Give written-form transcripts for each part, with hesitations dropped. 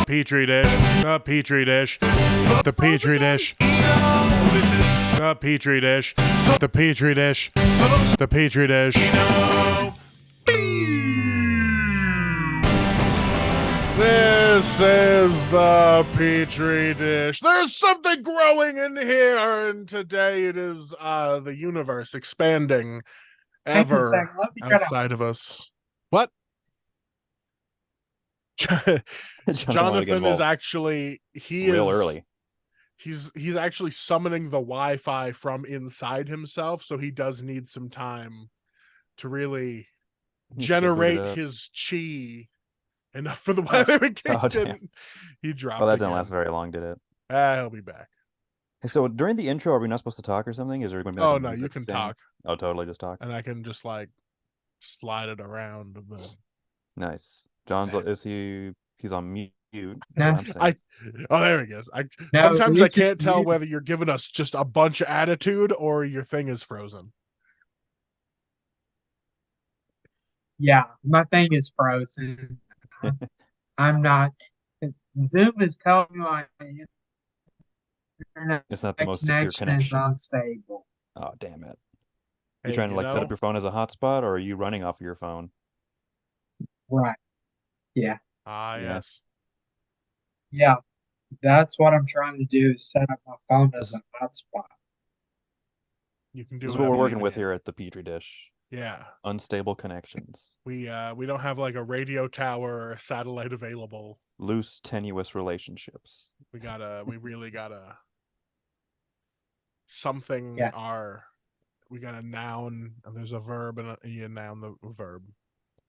Petri dish, the Petri dish, the Petri dish. This is The Petri dish, the Petri dish, the Petri dish. This is the Petri dish. There's something growing in here, and today it is the universe expanding ever outside of us. What? Jonathan is actually early. He's actually summoning the Wi-Fi from inside himself, so he does need some time to really generate his chi enough for the Wi-Fi. He dropped. Well, that didn't last very long, did it? He'll be back. Hey, so during the intro, are we not supposed to talk or something? Is there going to be like no, you can talk. Oh, totally, just talk. And I can just like slide it around. Nice. John's he's on mute. No, there he goes. Sometimes I can't tell whether you're giving us just a bunch of attitude or your thing is frozen. Yeah, my thing is frozen. I'm not. Zoom is telling me my internet it's not the most secure connection. Is unstable. Oh, damn it! You trying to set up your phone as a hotspot, or are you running off of your phone? Right. Yeah. Yes. Yeah, that's what I'm trying to do, is set up my phone as a hotspot. You can do this is what we're working with here at the Petri dish. Yeah. Unstable connections. We don't have like a radio tower or a satellite available. Loose, tenuous relationships. We really gotta something we got a noun and there's a verb and you noun the verb.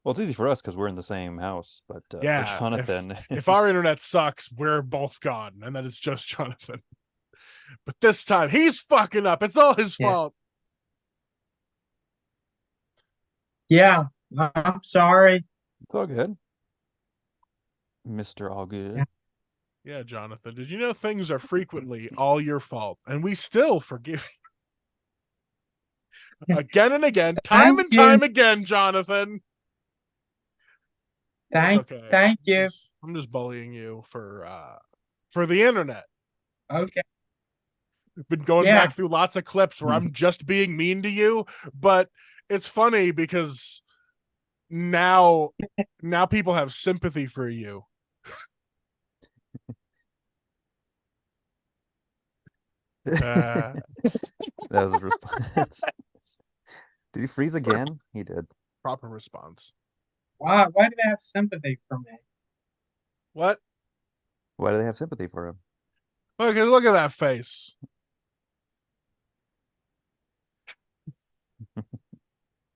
Well, it's easy for us because we're in the same house, but for Jonathan, if our internet sucks, we're both gone, and then it's just Jonathan. But this time, he's fucking up. It's all his fault. Yeah, I'm sorry. It's all good, Mr. All Good. Yeah, Jonathan. Did you know things are frequently all your fault, and we still forgive you again and again, time again, Jonathan. Thank you. I'm just bullying you for the internet. Okay. I've been going back through lots of clips where I'm just being mean to you, but it's funny because now people have sympathy for you. That was a response. Did he freeze again? He did. Proper response. Why do they have sympathy for me? What? Why do they have sympathy for him? Okay, look at that face.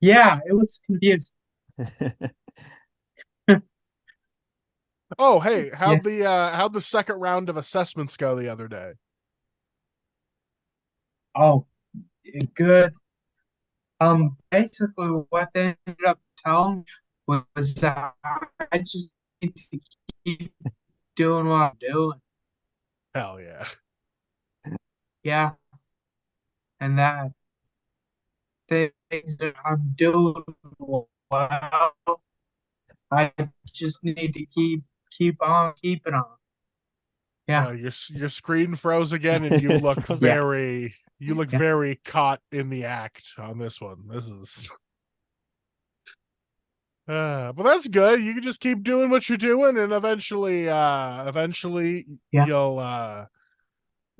Yeah, it looks confused. Oh, hey, how'd the second round of assessments go the other day? Oh, good. Basically what they ended up telling me was that I just need to keep doing what I'm doing. Hell yeah. Yeah. And that things that I'm doing well, I just need to keep on keeping on. Yeah. Your screen froze again, and you look very very caught in the act on this one. This is but that's good. You can just keep doing what you're doing, and eventually you'll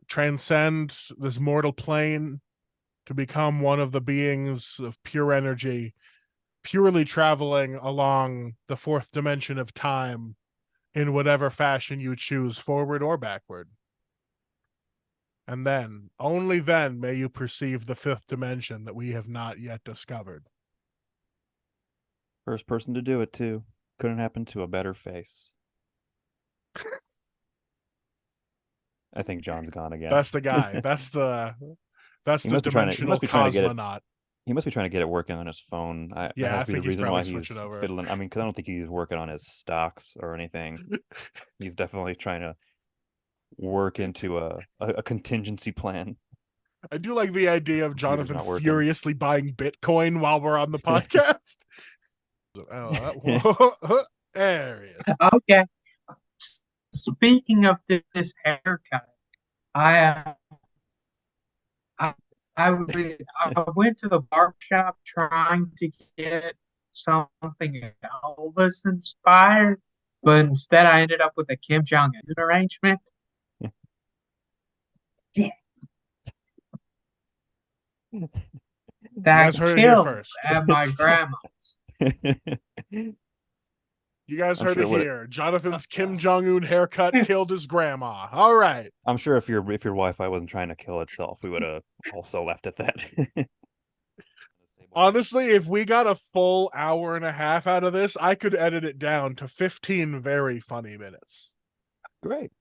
transcend this mortal plane to become one of the beings of pure energy, purely traveling along the fourth dimension of time in whatever fashion you choose, forward or backward. And then, only then, may you perceive the fifth dimension that we have not yet discovered. First person to do it, too. Couldn't happen to a better face. I think John's gone again. That's the guy. That's the dimensional cosmonaut. He must be trying to get it working on his phone. I think he's probably switching over. Fiddling. I mean, because I don't think he's working on his stocks or anything. He's definitely trying to work into a contingency plan. I do like the idea of Jonathan furiously buying Bitcoin while we're on the podcast. There he is. Okay. speaking of this haircut, I I I went to the barber shop trying to get something Elvis inspired, but instead I ended up with a Kim Jong Un arrangement. Yeah, You that guys heard it here killed first. at my grandma's. You guys I'm heard sure it what it- here. Jonathan's Kim Jong Un haircut killed his grandma. All right. I'm sure if your Wi-Fi wasn't trying to kill itself, we would have also left at that. Honestly, if we got a full hour and a half out of this, I could edit it down to 15 very funny minutes. Great.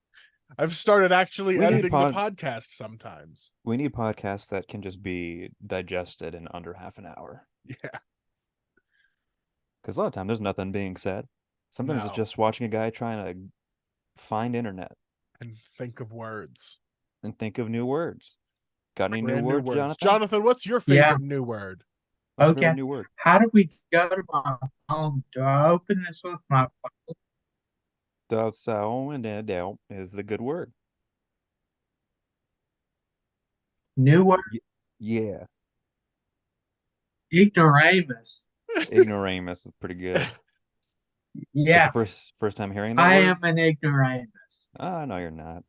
I've started actually We need editing the podcast sometimes. We need podcasts that can just be digested in under half an hour. Yeah. Because a lot of time there's nothing being said. Sometimes No. it's just watching a guy trying to find internet And think of words. and think of new words. Got any Brand new words, Jonathan? Jonathan, what's your favorite new word? What's your favorite Okay. new word? How do we go to my phone? Do I open this with my phone? Down is a good word. New word? Yeah. Ignoramus. Ignoramus is pretty good. Yeah, That's your first time hearing that I word? am an ignoramus. Oh, no, you're not.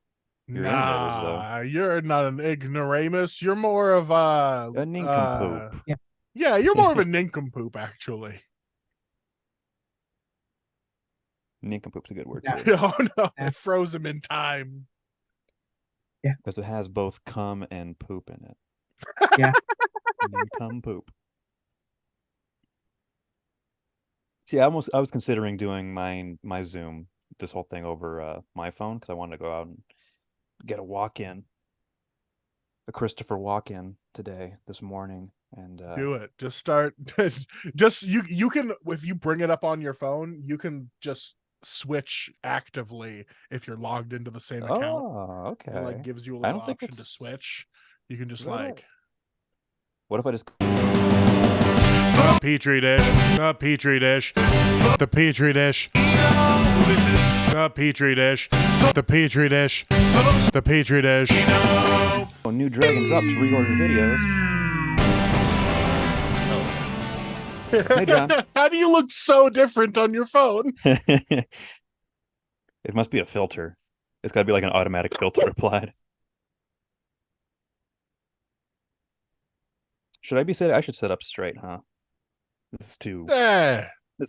You're introverts, Nah, you're not an ignoramus. You're more of A nincompoop. Yeah, you're more of a nincompoop, actually. Nincompoop's a good word, Yeah. too. Oh no, Yeah. it froze him in time. Because it has both cum and poop in it. Yeah. Nincompoop. See, I was considering doing my Zoom, this whole thing over my phone, because I wanted to go out and get a walk-in, a Christopher walk-in this morning, and Do it. Just start. Just you can, if you bring it up on your phone, you can just switch actively if you're logged into the same account. Oh, okay. It like gives you a I little don't think option to it's- switch. You can just What about- like What if I just the petri dish, the petri dish, the petri dish, This is the petri dish, the petri dish, the petri dish. oh, new drag and drop to reorder videos? Hey, John. How do you look so different on your phone? It must be a filter. It's got to be like an automatic filter applied. Should I be set? I should sit up straight, huh? This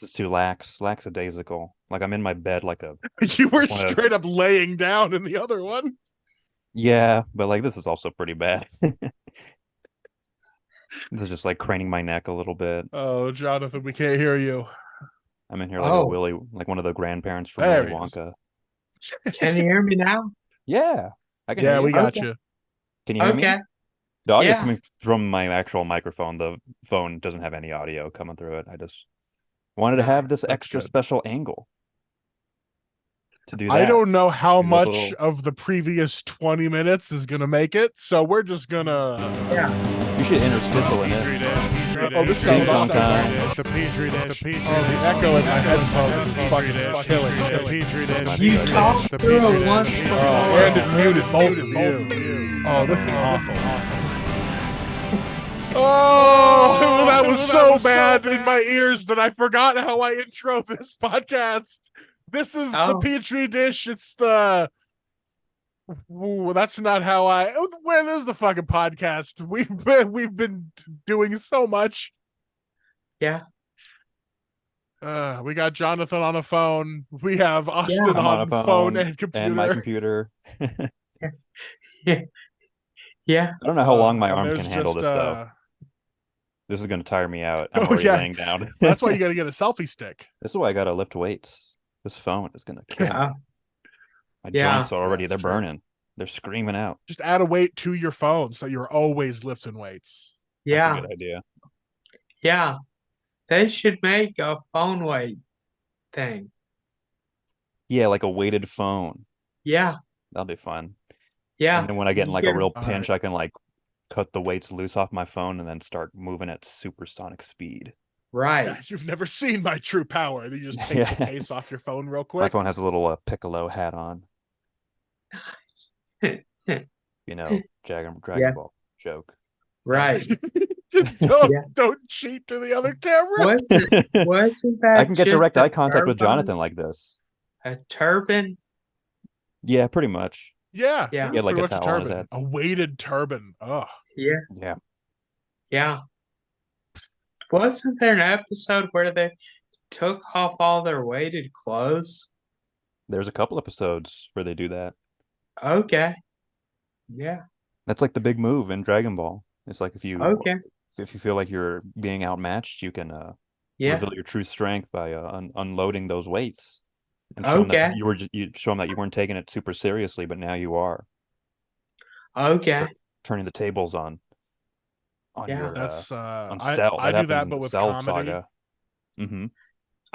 is too lackadaisical. Like I'm in my bed like a You were Wanna- straight up laying down in the other one. yeah, but like this is also pretty bad. This is just like craning my neck a little bit. Oh, Jonathan, we can't hear you. I'm in here like Oh. a Willy, like one of the grandparents from There Willy he is. Wonka. Can you hear me now? Yeah, I can Yeah, hear we you. got Okay. you. Can you hear Okay. me? The audio's Yeah. coming from my actual microphone. The phone doesn't have any audio coming through it. I just wanted to have this That's extra good. special angle to do that. I don't know how Do a much little- of the previous 20 minutes is gonna make it, so we're just gonna. You should interstitial in Petri it. dish, petri Oh, dish, this sounds petri on dish, time. The petri dish, the petri dish. Oh, the echo in my headphones is Petri dish, fucking killing the me. petri dish. You the talk petri through dish, it the once petri in a dish. while. And it muted both of you. Oh, this is awful. Oh, that was so bad in my ears that I forgot how I intro this podcast. This is the Oh. petri dish. It's the. Ooh, that's not how I. Where is the fucking podcast? We've been doing so much. Yeah. We got Jonathan on a phone. We have Austin I'm on phone and computer. and my computer. Yeah. I don't know how long my And arm there's can handle just, this though. This is going to tire me out. I'm already yeah. laying down. That's why you got to get a selfie stick. This is why I got to lift weights. This phone is going to kill me. Oh. My Yeah. joints are already, That's they're true. burning. They're screaming out. Just add a weight to your phone so you're always lifting weights. That's Yeah. a good idea. Yeah. They should make a phone weight thing. Yeah, like a weighted phone. Yeah. That'll be fun. Yeah. And then when I get in like a Yeah. real All pinch, I can like cut the weights loose off my phone and then start moving at supersonic speed. Right. Yeah, you've never seen my true power. You just take Yeah. the case off your phone real My quick. phone has a little piccolo hat on. You know, Dragon Yeah. Ball joke. Right. don't Yeah. don't cheat to the other camera. Wasn't I that can get just direct a eye contact with turban? Jonathan like this. A turban? Yeah, pretty much. Yeah, Yeah. He had like pretty a much a towel on his turban, head. a weighted turban. Ugh. Yeah. Yeah. Yeah. Wasn't there an episode where they took off all their weighted clothes? There's a couple episodes where they do that. Okay. Yeah. That's like the big move in Dragon Ball. It's like Okay. if you feel like you're being outmatched, you can Yeah. reveal your true strength by unloading those weights and show them Okay. that you show them that you weren't taking it super seriously, but now you are Okay. turning the tables on Yeah. your That's on I Cell. I That do happens that, in but the with Cell comedy. saga. Mm-hmm.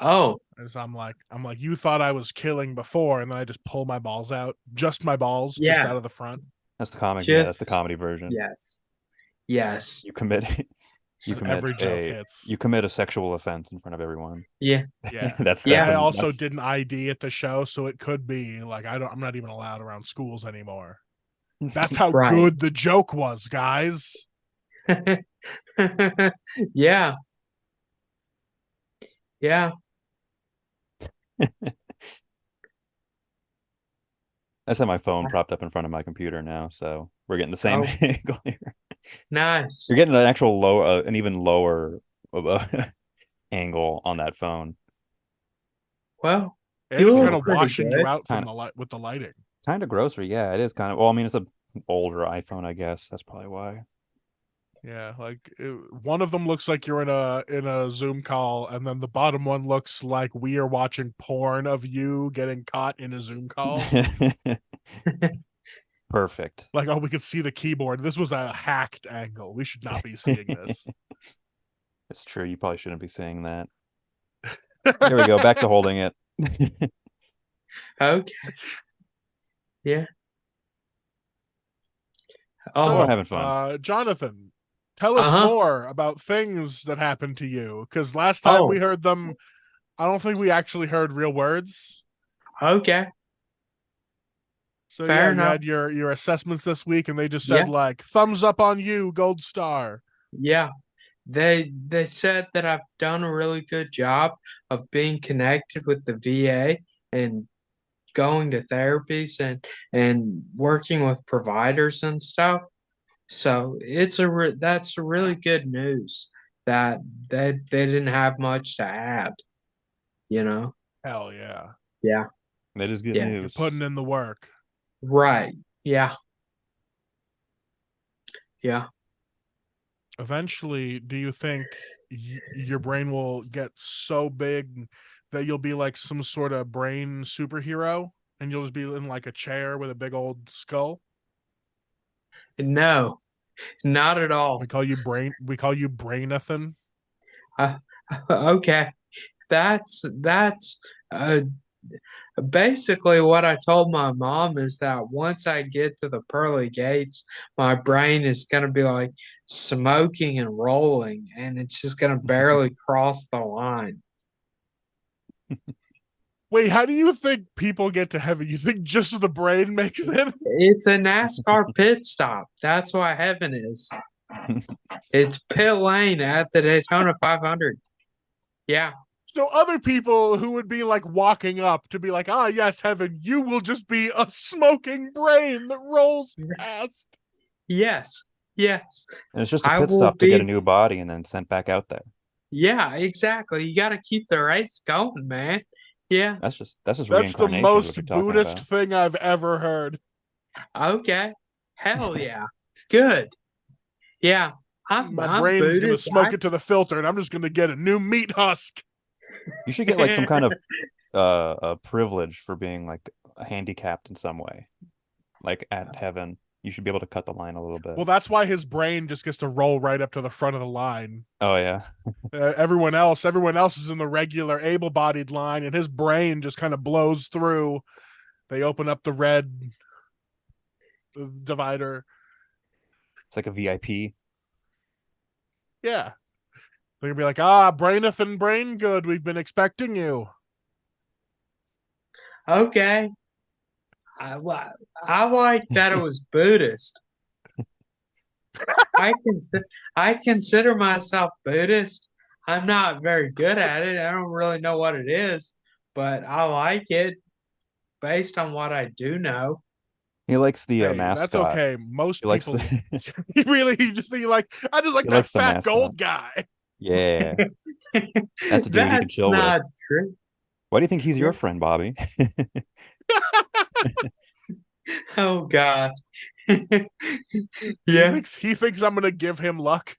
Oh, As I'm like, you thought I was killing before, and then I just pull my balls out, just my balls, just yeah. out of the front. That's the comic. Yeah, that's the Just comedy version. yes. Yes. You commit you And commit every joke hits. you commit a sexual offense in front of everyone. Yeah. Yeah. That's Yeah. I also that's, didn't ID at the show, so it could be like I'm not even allowed around schools anymore. That's how Right. good the joke was, guys. Yeah. Yeah. I just have my phone propped up in front of my computer now, so we're getting the same Oh, angle here. nice. You're getting an actual low, an even lower angle on that phone. Well, It's you kind look of pretty washing you good. out from Kind the light with the lighting. kind of grocery, yeah. It is kind of. Well, I mean, it's a older iPhone, I guess. That's probably why. Yeah, like one of them looks like you're in a Zoom call, and then the bottom one looks like we are watching porn of you getting caught in a Zoom call. Perfect. Like, oh, we could see the keyboard. This was a hacked angle. We should not be seeing this. It's true. You probably shouldn't be saying that. There we go. Back to holding it. Okay. Yeah. Oh, Oh, having fun. Jonathan, tell us uh-huh. more about things that happened to you. Because last time we Oh, heard them, I don't think we actually heard real words. okay. So yeah, Fair you enough. had your assessments this week, and they just Yeah. said like thumbs up on you, gold star. Yeah. They said that I've done a really good job of being connected with the VA and going to therapies and working with providers and stuff. So that's really good news that they didn't have much to add, you know? Hell yeah, Yeah. That is good Yeah. you're news. putting in the work. Right. Yeah. Yeah. Eventually, do you think your brain will get so big that you'll be like some sort of brain superhero, and you'll just be in like a chair with a big old skull? No, not at all. We call you Brainathan. Uh, okay. That's uh basically what I told my mom is that once I get to the pearly gates, my brain is going to be like smoking and rolling, and it's just going to barely cross the line. Wait, how do you think people get to heaven? You think just the brain makes it? It's a NASCAR pit stop. That's what heaven is. It's pit lane at the Daytona 500. Yeah. So other people who would be like walking up to be like, ah, yes, heaven, you will just be a smoking brain that rolls past. Yes. Yes. And it's just a I pit will stop to get a be. new body and then sent back out there. Yeah, exactly. You got to keep the race going, man. Yeah. That's just That's the reincarnation is what most you're talking Buddhist about. thing I've ever heard. Okay. Hell yeah. Good. Yeah. My I'm brain's gonna Buddhist. smoke it to the filter, and I'm just gonna get a new meat husk. You should get like some kind of a privilege for being like handicapped in some way. Like at heaven, you should be able to cut the line a little bit. Well, that's why his brain just gets to roll right up to the front of the line. Oh yeah. Everyone else is in the regular able-bodied line, and his brain just kind of blows through. They open up the red divider. It's like a VIP. Yeah, they're gonna be like, ah, Brainathan Braingood, we've been expecting you. Okay. I like that it was Buddhist. I consider I consider myself Buddhist. I'm not very good at it. I don't really know what it is, but I like it based on what I do know. He likes the Hey, that's mascot. okay. Most He likes people the he really he just he like I just like he that likes the fat mascot. gold guy. Yeah, that's a dude you can That's chill with. not true. Why do you think he's Yeah. your friend, Bobby? Oh God. He Yeah. thinks I'm gonna give him luck.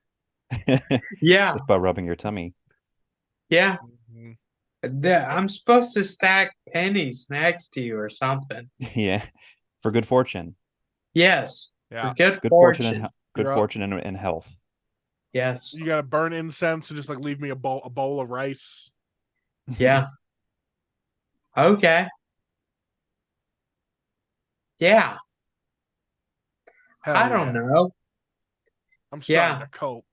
Yeah. Just by rubbing your tummy. Yeah. Mhm. I'm supposed to stack pennies next to you or something. Yeah, for good fortune. Yes. For Yeah. good Good fortune and fortune. good You're up. fortune and health. Yes. You gotta burn incense and just like leave me a bowl of rice. Yeah. Okay. Yeah. Hell I don't yeah. know. I'm starting Yeah. to cope.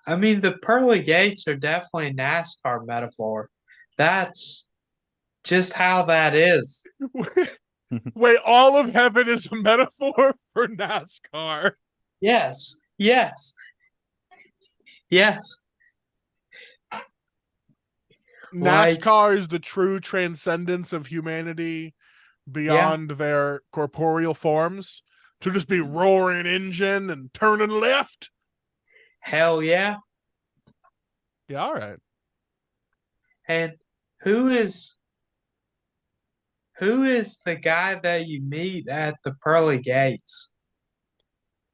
I mean, the pearly gates are definitely a NASCAR metaphor. That's just how that is. Wait, all of heaven is a metaphor for NASCAR. Yes. Yes. Yes. Like, NASCAR is the true transcendence of humanity yeah. beyond their corporeal forms to just be roaring engine and turning left. Hell yeah. Yeah, all right. And who is who is the guy that you meet at the pearly gates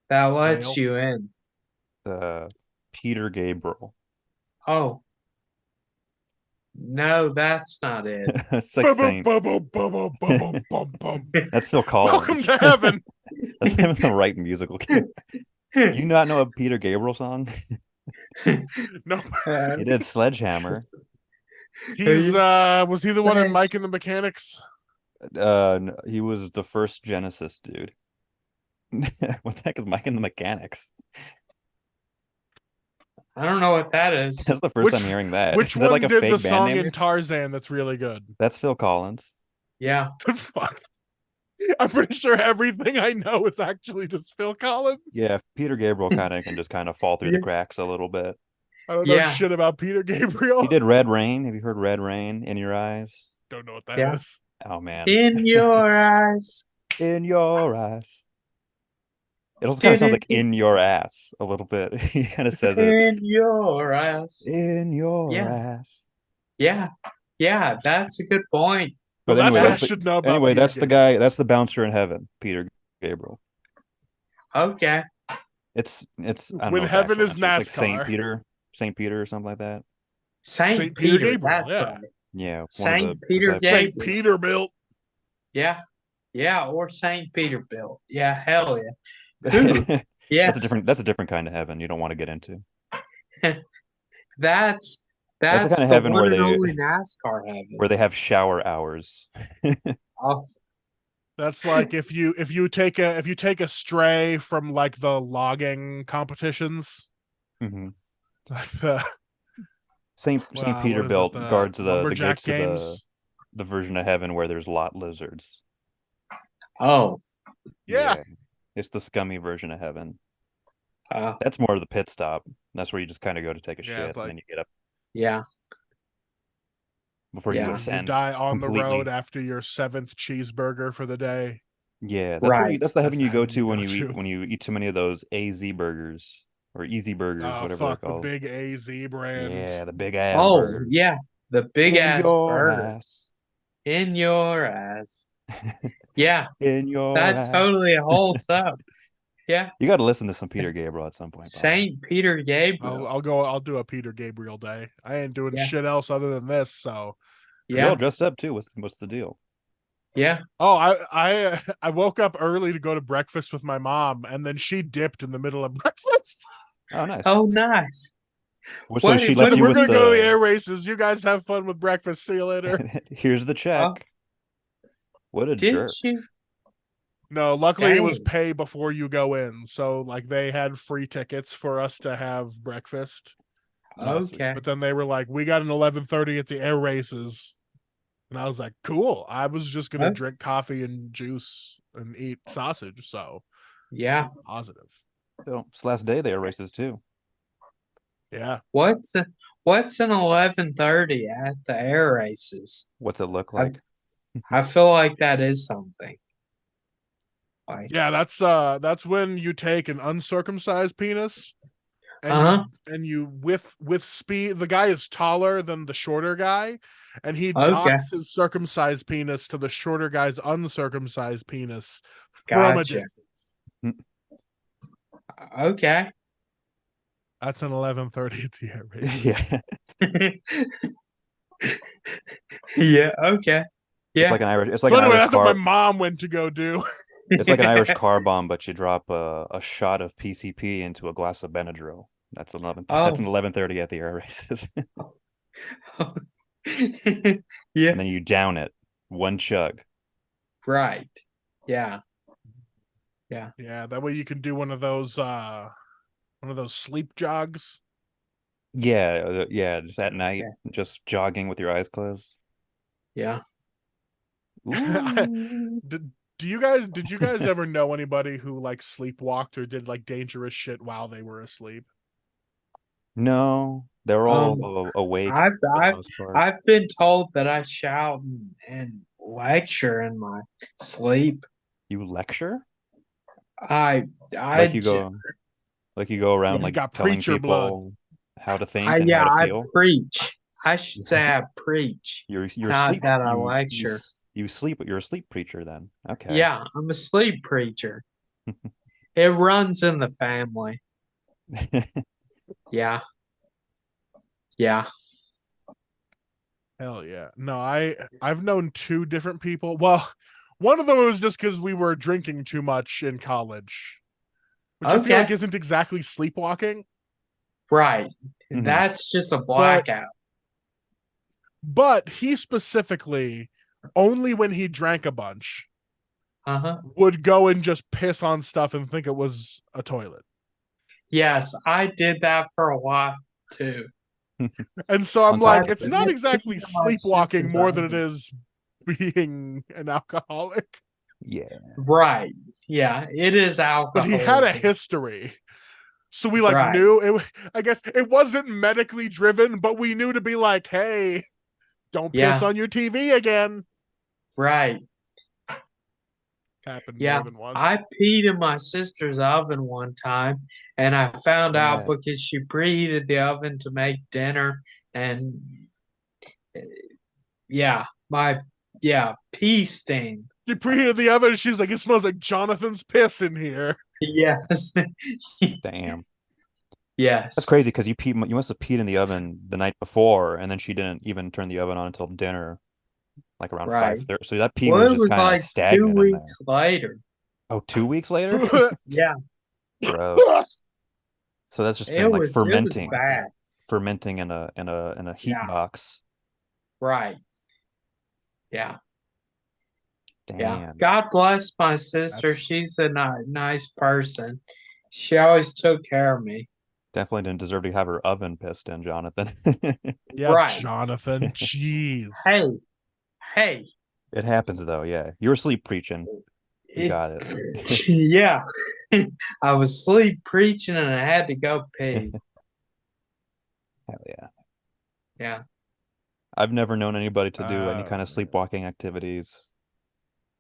that lets Dale. you in? Peter Gabriel. Oh, no, that's not it. It's like saying that's Phil Welcome Collins. to heaven. That's him in the right musical. Do you not know a Peter Gabriel song? No, He did Sledgehammer. he's was he the one in Mike and the Mechanics? He was the first Genesis dude. What the heck is Mike and the Mechanics? I don't know what that is. That's the first time hearing that. Which Is that like one a did the fake band song name? in Tarzan that's really good? That's Phil Collins. Yeah. Fuck. I'm pretty sure everything I know is actually just Phil Collins. Yeah, Peter Gabriel can just fall through the Yeah. cracks a little bit. I don't know Yeah. shit about Peter Gabriel. He did Red Rain. Have you heard Red Rain? In Your Eyes? Don't know what that Yeah. is. Oh man. In your eyes. In your eyes. It also kind of sounds like in your ass a little bit. He kind of says it. In your eyes. In your Yeah. ass. Yeah. Yeah, that's a good point. But Well, anyway, that's what that's I should know about. anyway, Peter that's the Gabriel. guy, that's the bouncer in heaven, Peter Gabriel. Okay. It's I don't When know the heaven actual is answer. It's like NASCAR. Saint Peter or something like that. Saint Peter Peter, Gabriel, that's yeah. right. Yeah, one of Saint the Peter disciples. Saint Gabriel. Peterbilt. Yeah. Yeah, or Saint Peterbilt. Yeah, hell yeah. Who? Yeah. That's a different kind of heaven you don't want to get into. That's That's the kind of the heaven one and only NASCAR heaven. where they have shower hours. Oh, That's like if you take a stray from like the logging competitions, hmm like the Saint what is it, Peterbilt guards the lumberjack gates to games. the version of heaven where there's lot lizards. oh, Yeah. It's the scummy version of heaven. uh, That's more of the pit stop. That's where you just kind of go to take a Yeah, shit it's and like- then you get up yeah. before Yeah. you You ascend die on the completely. road after your 7th cheeseburger for the day. Yeah, that's Right. that's the heaven That's you the go heaven to you when go you to. eat too many of those AZ burgers or easy burgers, Oh whatever they're fuck, the called. big AZ brand. Yeah, the big ass Oh, burgers. yeah. The big In ass your burger. ass. In your ass. Yeah, In your that ass. totally holds up. Yeah. You got to listen to some Peter Gabriel at some point. Bobby. Saint Peter Gabriel. I'll do a Peter Gabriel day. I ain't doing Yeah. shit else other than this, so You're all Yeah. dressed up too. What's the deal? Yeah. Oh, I woke up early to go to breakfast with my mom, and then she dipped in the middle of breakfast. Oh, nice. Oh, nice. Well, so she what- left you We're with gonna go to the the. air races. You guys have fun with breakfast. See you later. Here's the check. Oh. What a Did jerk. she? No, luckily it was Dang. pay before you go in, so like they had free tickets for us to have breakfast. Oh, sweet. Okay. But then they were like, "We got an 11:30 at the air races." And I was like, cool. I was just gonna Huh? drink coffee and juice and eat sausage, so Yeah. positive. So it's the last day there are races too. Yeah. What's what's an 11:30 at the air races? What's it look I like? I feel like that is something. Like, Yeah, that's when you take an uncircumcised penis and uh-huh. you with speed. The guy is taller than the shorter guy, and he Okay, docks his circumcised penis to the shorter guy's uncircumcised penis from a gotcha. distance. Okay. That's an 11:30 at the air races. Yeah. Yeah, okay. It's Yeah. like an Irish. It's like So an anyway, Irish that's what my car. mom went to go do. It's like an Irish car bomb, but you drop a shot of PCP into a glass of Benadryl. That's 11. That's an Oh. 11:30 at the air races, Yeah, and then you down it, one chug. right. Yeah. Yeah. Yeah, that way you can do one of those sleep jogs. Yeah, yeah. Just at night, Yeah. just jogging with your eyes closed. Yeah. Ooh. Did you guys ever know anybody who like sleepwalked or did like dangerous shit while they were asleep? No, they're Um, all awake I've for the I've most part. I've been told that I shout and lecture in my sleep. You lecture? I I Like you j- go like you go around You like got telling preacher blood. people how to I think and how yeah, to I feel? preach. I should say I preach, You're not sleep that I lecture. you sleep you're a sleep preacher then. Okay. Yeah, I'm a sleep preacher. It runs in the family. Yeah. Yeah. Hell yeah. No, I've known two different people. Well, one of them was just because we were drinking too much in college, which I feel Okay. like isn't exactly sleepwalking, Right. Mhm. That's just a but blackout. he specifically only when he drank a bunch Uh-huh. would go and just piss on stuff and think it was a toilet. Yes, I did that for a while too. And so I'm On top like, I, of it's it. not I peed exactly in my sleepwalking sister's more than it oven. is being an alcoholic. Yeah. Right. Yeah, it is But he had a alcoholism. history. So we like Right. knew it. I guess it wasn't medically driven, but we knew to be like, hey, don't piss Yeah. on your TV again. Right. Happened Yeah. more than I once. peed in my sister's oven one time, and I found out Yeah. because she preheated the oven to make dinner, and yeah, my pee stain. She preheated the oven. And she's like, it smells like Jonathan's piss in here. Yes. Damn. That's Yes. crazy because you must have peed in the oven the night before, and then she didn't even turn the oven on until dinner, like around Right. 5:30. So that pee Well, was it just was kind of like two stagnant in there. weeks later. Oh, 2 weeks later? Yeah, Gross. So that's just been like it was bad. fermenting in a heat Yeah, box. right. Yeah, yeah. Damn. God bless my sister. That's She's a nice person. She always took care of me. Definitely didn't deserve to have her oven pissed in, Jonathan. yeah, Right. Jonathan. Jeez. Hey, hey. It happens though, yeah. You were sleep preaching. You It, got it. yeah. I was asleep preaching and I had to go pee. Hell yeah. Yeah. I've never known anybody to do any Uh, kind of sleepwalking activities,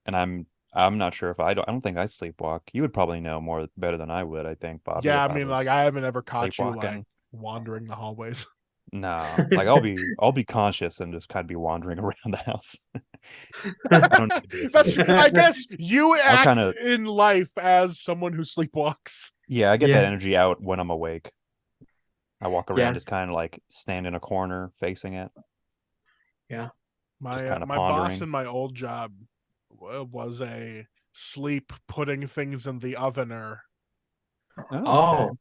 and I'm not sure if I don't think I sleepwalk. You would probably know more better than I would, I think, Bobby, yeah, if I I mean, like was I haven't ever caught you like sleepwalking. wandering the hallways. No, like I'll be conscious and just kind of be wandering around the house. I don't need to be That's, asleep. I guess you I'll act kind of in life as someone who sleepwalks. yeah, I get that Yeah. energy out when I'm awake. I walk around Yeah. just kind of like stand in a corner facing it, Yeah. just My kind of my boss pondering. in my old job was a sleep putting things in the ovener. Oh, okay. Oh.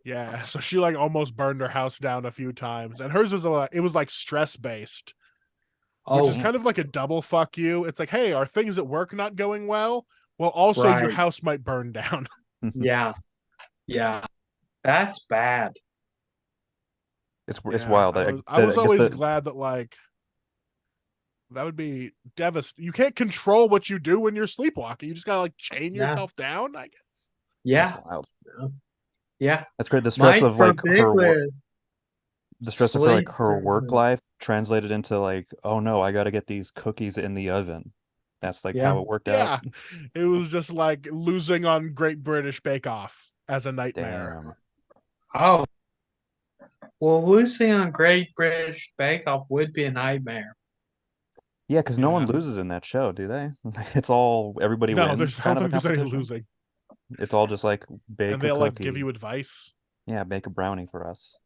Yeah, so she like almost burned her house down a few times, and hers was it was like stress based, which is Oh. kind of like a double fuck you. It's like, hey, are things at work not going well? Well, also your Right. house might burn down. Yeah. Yeah. That's bad. It's Yeah, wild. I was I guess always the glad that like That would be devastating. You can't control what you do when you're sleepwalking. You just gotta like chain Yeah. yourself down, I guess. Yeah. That's wild. Yeah. That's great. The stress Might of like forbid her work, with the stress of her like sleep her work from life translated into like, oh no, I got to get these cookies in the oven. That's like yeah. how it worked out. Yeah. It was just like losing on Great British Bake Off as a nightmare. Damn. Oh, well, losing on Great British Bake Off would be a nightmare. Yeah, because no one Yeah. loses in that show, do they? It's all everybody No, wins I kind don't of a think there's any competition. losing. It's all just like And bake a they'll like give cookie. you advice. Yeah, bake a brownie for us.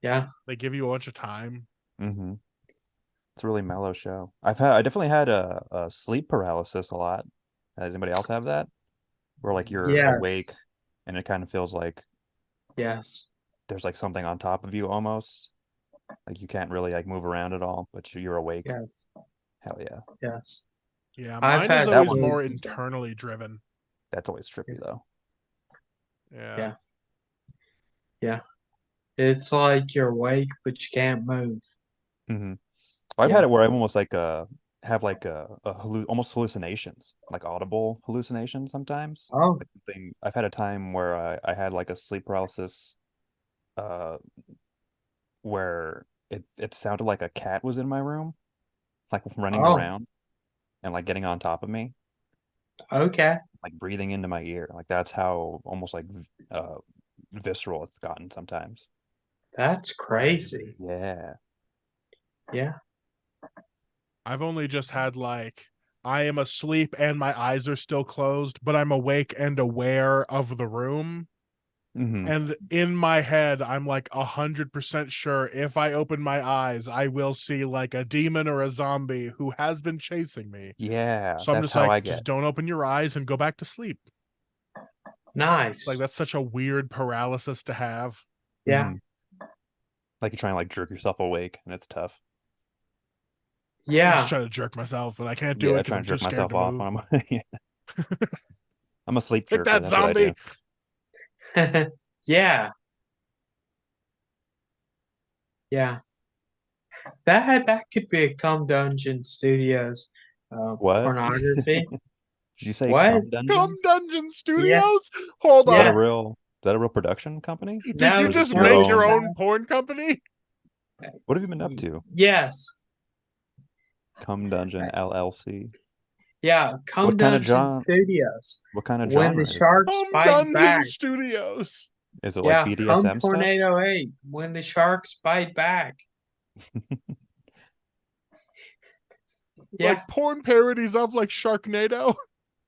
Yeah. They give you a bunch of time. Mm-hmm. It's a really mellow show. I definitely had a sleep paralysis a lot. Does anybody else have that? Where like you're Yes. awake and it kind of feels like Yes. there's like something on top of you almost. Like you can't really like move around at all, but you're awake. Yes. Hell yeah. Yes. Yeah, I've mine is had That always one's more sleep. internally driven. that's always trippy though. Yeah. Yeah. Yeah. It's like you're awake, but you can't move. Mm-hmm. I've Yeah. had it where I'm almost like have like almost hallucinations, like audible hallucinations sometimes. Oh, Like something I've had a time where I had like a sleep paralysis uh where it sounded like a cat was in my room, like running oh, around and like getting on top of me, okay. like breathing into my ear. Like that's how almost like visceral it's gotten sometimes. That's Right. crazy. Yeah. Yeah. I've only just had like I am asleep and my eyes are still closed, but I'm awake and aware of the room. Mm-hmm. And in my head, I'm like 100% sure if I open my eyes, I will see like a demon or a zombie who has been chasing me. Yeah, So I'm that's just how like, I just get. don't open your eyes and go back to sleep. Like Nice. that's such a weird paralysis to have. Yeah. Mm-hmm. Like you're trying to like jerk yourself awake and it's tough. I just Yeah. try to jerk myself, and I can't do it Yeah, because trying I'm to too jerk scared myself to off move. when I'm yeah. I'm a sleep Take jerker. that, That's what I do. zombie. Yeah. Yeah. That could be a Cum Dungeon Studios What? pornography. Did you say What? Cum Come Dungeon? Dungeon Yeah. Studios. Hold Is that on. a Yes. real production company? Did you No, Or is this just your make no. your own? own porn company? What have you been up to? Yes. Cum Dungeon LLC. Yeah. Cum What kind of Dungeon genre? Studios. What kind of When the genre is it? sharks Come bite Dungeon back. Studios. Is it like Yeah. Cum BDSM stuff? Tornado 8. When the sharks bite back. Yeah. Like porn parodies of like Sharknado.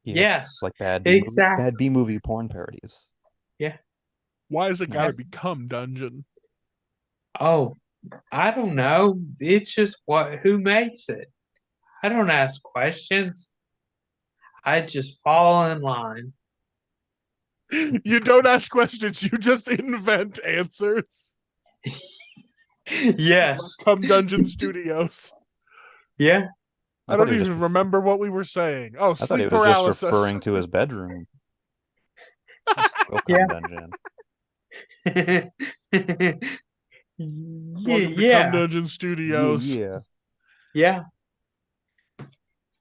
Yeah, Yes. like bad Exactly. B movie porn parodies. Yeah. Why is it gotta Nice. become Dungeon? Oh, I don't know. It's just who makes it. I don't ask questions. I just fall in line. You don't ask questions, you just invent answers. Yes. Come Dungeon Studios. Yeah. I don't even remember what we were saying. Oh, I thought he sleep was just paralysis. referring to his bedroom. Yeah. Cum Dungeon. Welcome to Come Yeah. Dungeon Studios. Yeah. Yeah.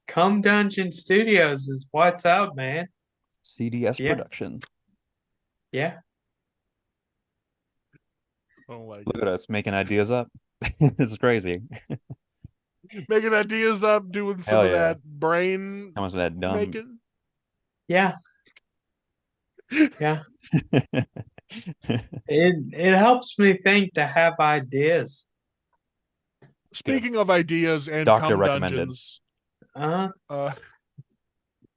Come Dungeon Studios is what's up, man. CDS Yeah. production. Yeah. I don't like Look it. at us making ideas up. This is crazy. Making ideas up, doing some Hell of yeah. that brain How much of that dumb? making. Yeah. Yeah. It helps me think to have ideas. Speaking of ideas and Doctor Come recommended. Dungeons, Uh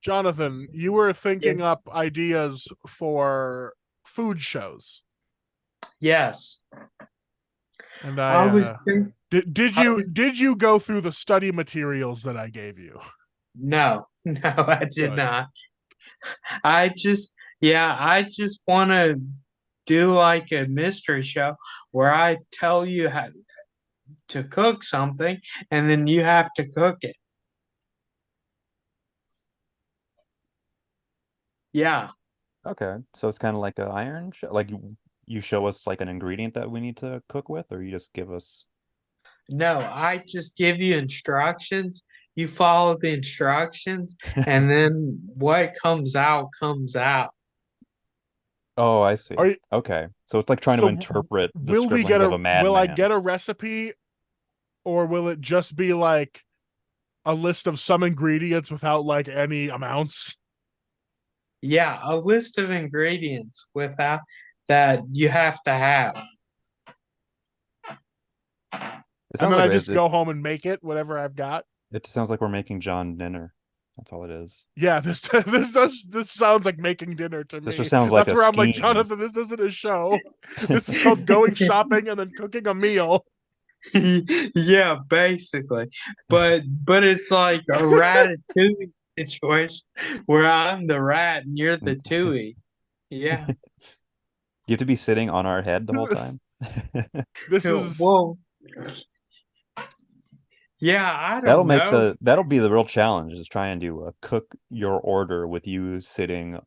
Jonathan, you were yeah. thinking up ideas for food shows, Yes. and I was think did I you was did you go through the study materials that I gave you? no, no, I did Good. not. I just want to do like a mystery show where I tell you how to cook something and then you have to cook it. Yeah. Okay, so it's kind of like an iron show. Like you show us like an ingredient that we need to cook with, or you just give us. No, I just give you instructions. You follow the instructions, and then what comes out comes out. Oh, I see. Are you, Okay. So it's like trying to so interpret the will we scribblings get of a a will I madman. get a recipe, or will it just be like a list of some ingredients without like any amounts? Yeah, a list of ingredients without that you have to have. It And sounds then like I just go home and make it, whatever I've got. it sounds like we're making John dinner. That's all it is. Yeah, this sounds like making dinner to This me. just sounds like That's a where I'm like, scheme. Jonathan, this isn't a show. This is called going shopping and then cooking a meal. Yeah, basically. But it's like a ratatouille situation where I'm the rat and you're the tui. Yeah. You have to be sitting on our head the whole This, time. this is Well, yeah, I don't know. That'll be the real challenge is trying to cook your order with you sitting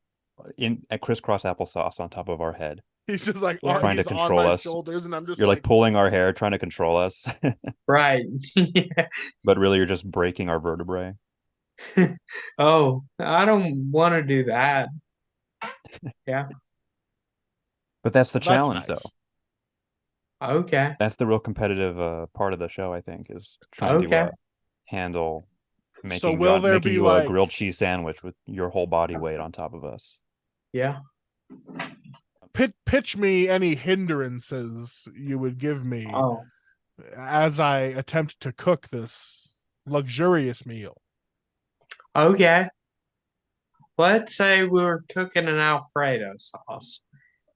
in at crisscross applesauce on top of our head, he's just like Yeah. trying to he's on control my us. shoulders, and I'm just You're like pulling our hair, trying to control us, Right. Yeah. but really you're just breaking our vertebrae. Oh, I don't want to do that. Yeah. But that's the well, that's challenge, nice. though. Okay. That's the real competitive part of the show, I think, is trying to Okay. handle So will there making be you a like grilled cheese sandwich with your whole body weight on top of us. Yeah. pitch me any hindrances you would give me Oh, as I attempt to cook this luxurious meal? okay. Let's say we were cooking an Alfredo sauce,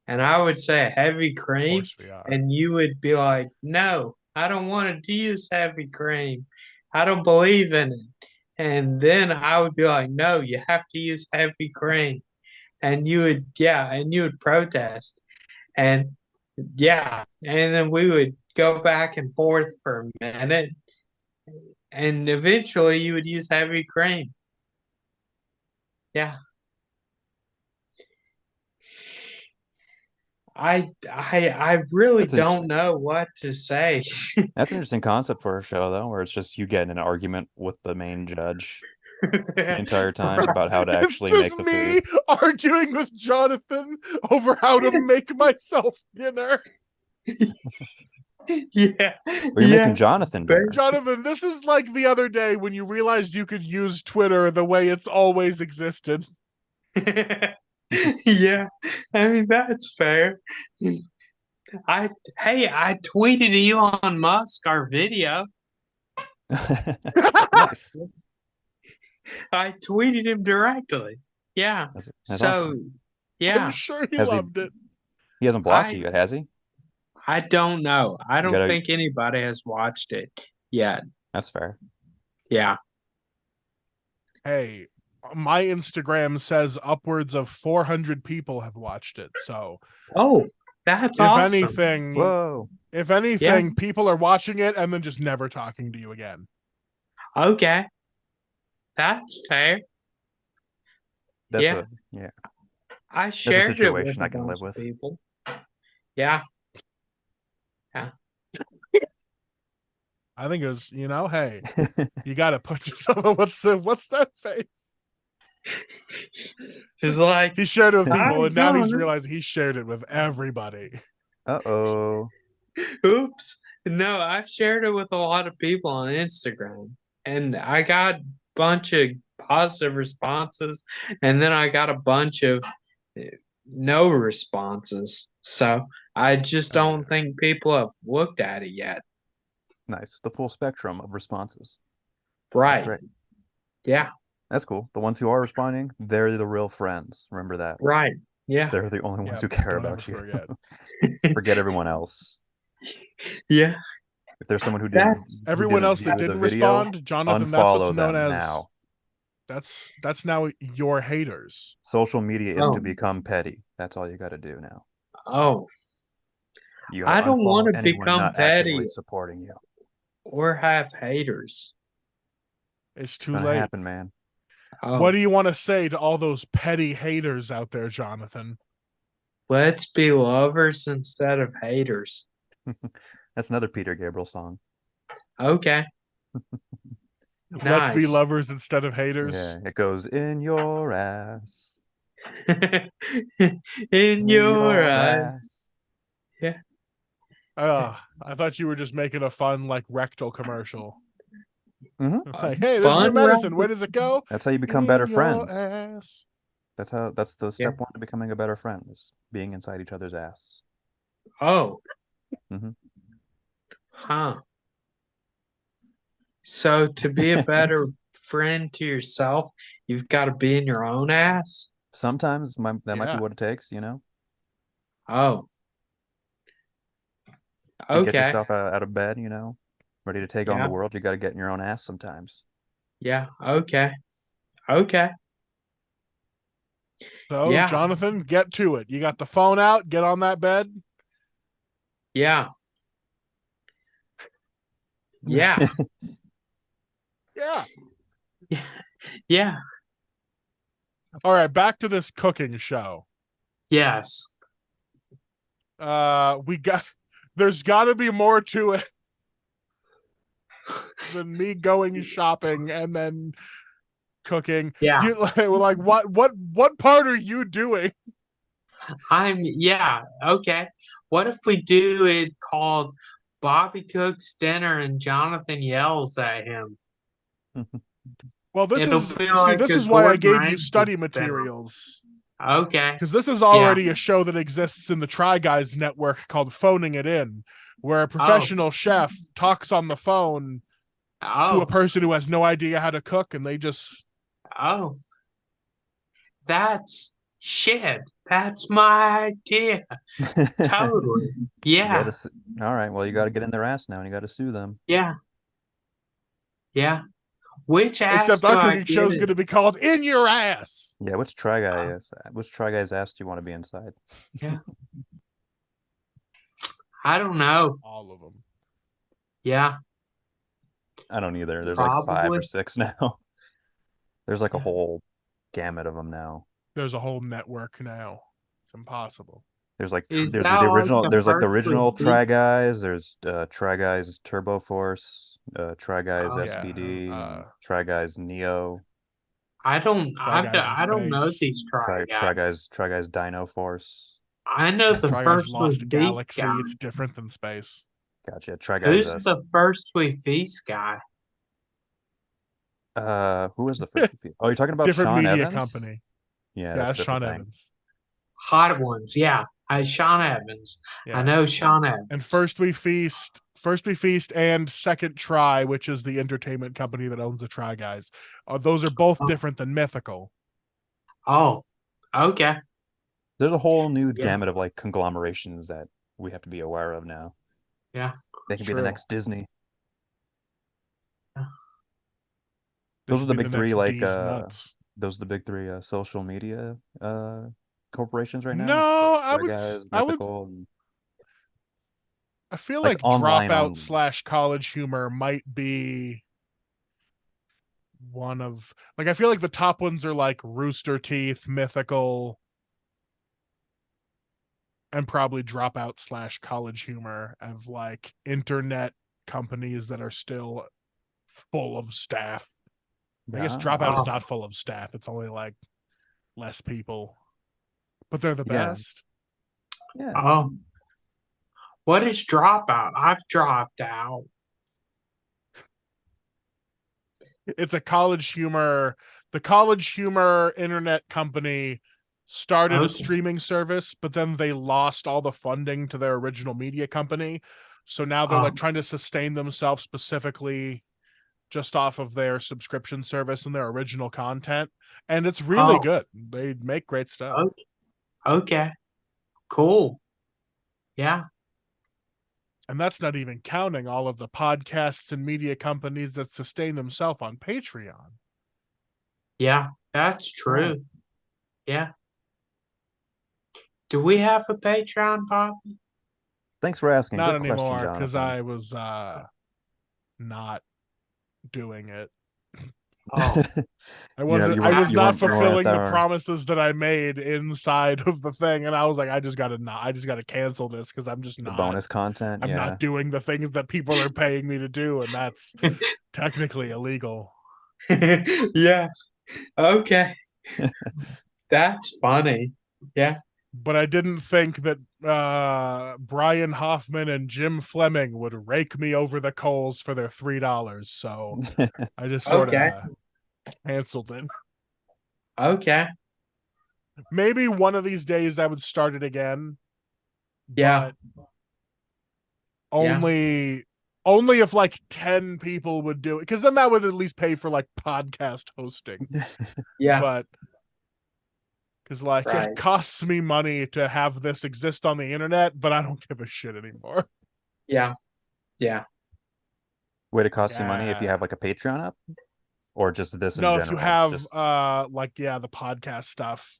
and I would say heavy Of cream, course we are. and you would be like, no, I don't want to use heavy cream. I don't believe in it. And then I would be like, no, you have to use heavy cream. And you would, yeah, and you would protest. And yeah, and then we would go back and forth for a minute, and eventually you would use heavy cream. Yeah. I really That's don't interesting. know what to say. That's an interesting concept for a show, though, where it's just you get in an argument with the main judge the entire time about how to It's actually just make the food. me arguing with Jonathan over how to make myself dinner. Yeah, Or you're making yeah. Jonathan dinner. Jonathan, this is like the other day when you realized you could use Twitter the way it's always existed. Yeah, I mean that's fair. I I tweeted Elon Musk our video. Nice. I tweeted him directly. Yeah. That's So awesome. I'm yeah, sure he Has he- loved it. He hasn't blocked I you yet, has he? I don't know. I You don't gotta. think anybody has watched it yet. That's fair. Yeah. Hey, my Instagram says upwards of 400 people have watched it. So Oh, that's if awesome. anything, Whoa. Yeah. people are watching it and then just never talking to you again. Okay. That's fair. That's Yeah. yeah. I That's a shared it with situation a I can bunch live of with. people. Yeah. Yeah. I think it was, hey, you got to put yourself. What's that face? It's like, He shared it with I people, and now he's don't. realized he shared it with everybody. Uh-oh. Oops. No, I've shared it with a lot of people on Instagram, and I got a bunch of positive responses, and then I got a bunch of no responses. So I just Oh, don't yeah. think people have looked at it yet. Nice. The full spectrum of responses. That's Right. great. Yeah. That's cool. The ones who are responding, they're the real friends. Remember that. Right. Yeah. They're the only ones Yeah, who care don't about ever you. forget. Forget everyone else. Yeah. If there's someone That's Everyone else that view the didn't video, respond, Jonathan, that's what's unfollow known them as now. that's now your haters. Social media is to oh become petty. That's all you got to do now. oh. You got I to don't want unfollow to anyone become not actively petty supporting you. or have haters. It's too Gonna late. happen, man. Oh, What do you want to say to all those petty haters out there, Jonathan? let's be lovers instead of haters. That's another Peter Gabriel song. Okay. Let's be Nice. lovers instead of haters. Yeah, it goes in your ass. In your eyes. ass. Yeah. I thought you were just making a fun like rectal commercial. Mhm. Like, hey, this new Fun, medicine. right? Where does it go? That's how you become In better your friends. ass. That's the Yeah. step one to becoming a better friend, is being inside each other's ass. Oh, Mhm. huh. So to be a better friend to yourself, you've got to be in your own ass? Sometimes that might be Yeah. what it takes, you know, Oh, to get okay. yourself out of bed, you know, ready to take on the Yeah. world. You got to get in your own ass sometimes. Yeah. Okay. Okay. So, Yeah. Jonathan, get to it. You got the phone out. Get on that bed. Yeah. Yeah. Yeah. Yeah. Yeah. All right. Back to this cooking show. Yes. We got. There's got to be more to it than me going shopping and then cooking. Yeah. You like what part are you doing? Yeah. Okay. What if we do it called Bobby Cooks Dinner and Jonathan yells at him? Well, It'll be like this a is why I Gordon gave you Ramsay study spin-off. materials. Okay. Because this is Yeah. already a show that exists in the Try Guys network called Phoning It In, where a Oh. professional chef talks on the phone to a Oh. person who has no idea how to cook, and they just Oh. That's shit. That's my idea. Totally. You Yeah. gotta, all right, well, you got to get in their ass now, and you got to sue them. Yeah. Yeah. Which ass except do our I cooking get show's it? going to be called In Your Ass. Yeah, which Try Guy's ass do you want to be inside? Yeah. I don't know. All of them. Yeah. I don't either. There's like 5 or Probably. 6 now. There's like a Yeah. whole gamut of them now. There's a whole network now. It's impossible. There's like Is there's that the like original. the There's like the first with original Try beef? Guys. There's Try Guys Turbo Force, Try Guys Oh, Yeah. SPD, and Try Guys Neo, Try Guys in I don't know Space. these try guys. Try Guys Dino Force. I know the Try Guys first with Lost beef Galaxy. guy. It's different than space. Gotcha. Try Guys Who's the first with feast guy? who was the first? Oh, you're talking about Different Sean media Evans? company. Yeah, Yeah, that's a that's Sean different thing. Evans. Hot ones, yeah. Sean Evans. Yeah. I know Sean Evans. And First We Feast, and Second Try, which is the entertainment company that owns the Try Guys. Those are both Oh. different than Mythical. Oh, okay. There's a whole new Yeah. gamut of like conglomerations that we have to be aware of now. Yeah. They can be the True. next Disney. They Those are should the be big three, next like D's nuts. those are the big three social media corporations right now. It's No, the I Try would. Guys, I would. Mythical, and I feel like like online Dropout only. / College Humor might be one of like. I feel like the top ones are like Rooster Teeth, Mythical, and probably Dropout / College Humor of like internet companies that are still full of staff. I guess Dropout is Oh, not full of staff. It's only like less people, but they're the Yeah. best. Yeah. oh. What is dropout? I've dropped out. It's a College Humor. The College Humor internet company started a Okay. streaming service, but then they lost all the funding to their original media company. So now they're like Oh, trying to sustain themselves specifically just off of their subscription service and their original content. And it's really oh, good. They make great stuff. okay. Cool. Yeah. And that's not even counting all of the podcasts and media companies that sustain themselves on Patreon. Yeah. That's Right. true. Yeah. Do we have a Patreon, Bob? Thanks for asking. Not Good question, anymore, because Jonathan. I was not doing it. Oh, I wasn't. you I weren't- was you not weren't- you weren't at fulfilling the our- promises that I made inside of the thing, and I was like, I just gotta not. I just gotta cancel this because I'm just the not. bonus content. I'm Yeah. not doing the things that people are paying me to do, and that's technically illegal. yeah. Okay. That's funny. Yeah. But I didn't think that Brian Hoffman and Jim Fleming would rake me over the coals for their $3. So I just sort of Okay. canceled it. Okay. Maybe one of these days I would start it again. Yeah. But only if like 10 people would do it, because then that would at least pay for like podcast hosting. Yeah. But because like Right. it costs me money to have this exist on the internet, but I don't give a shit anymore. Yeah. Yeah. Would it cost you money if you Yeah. have like a Patreon up, or just this in No, general? if you have Just- the podcast stuff.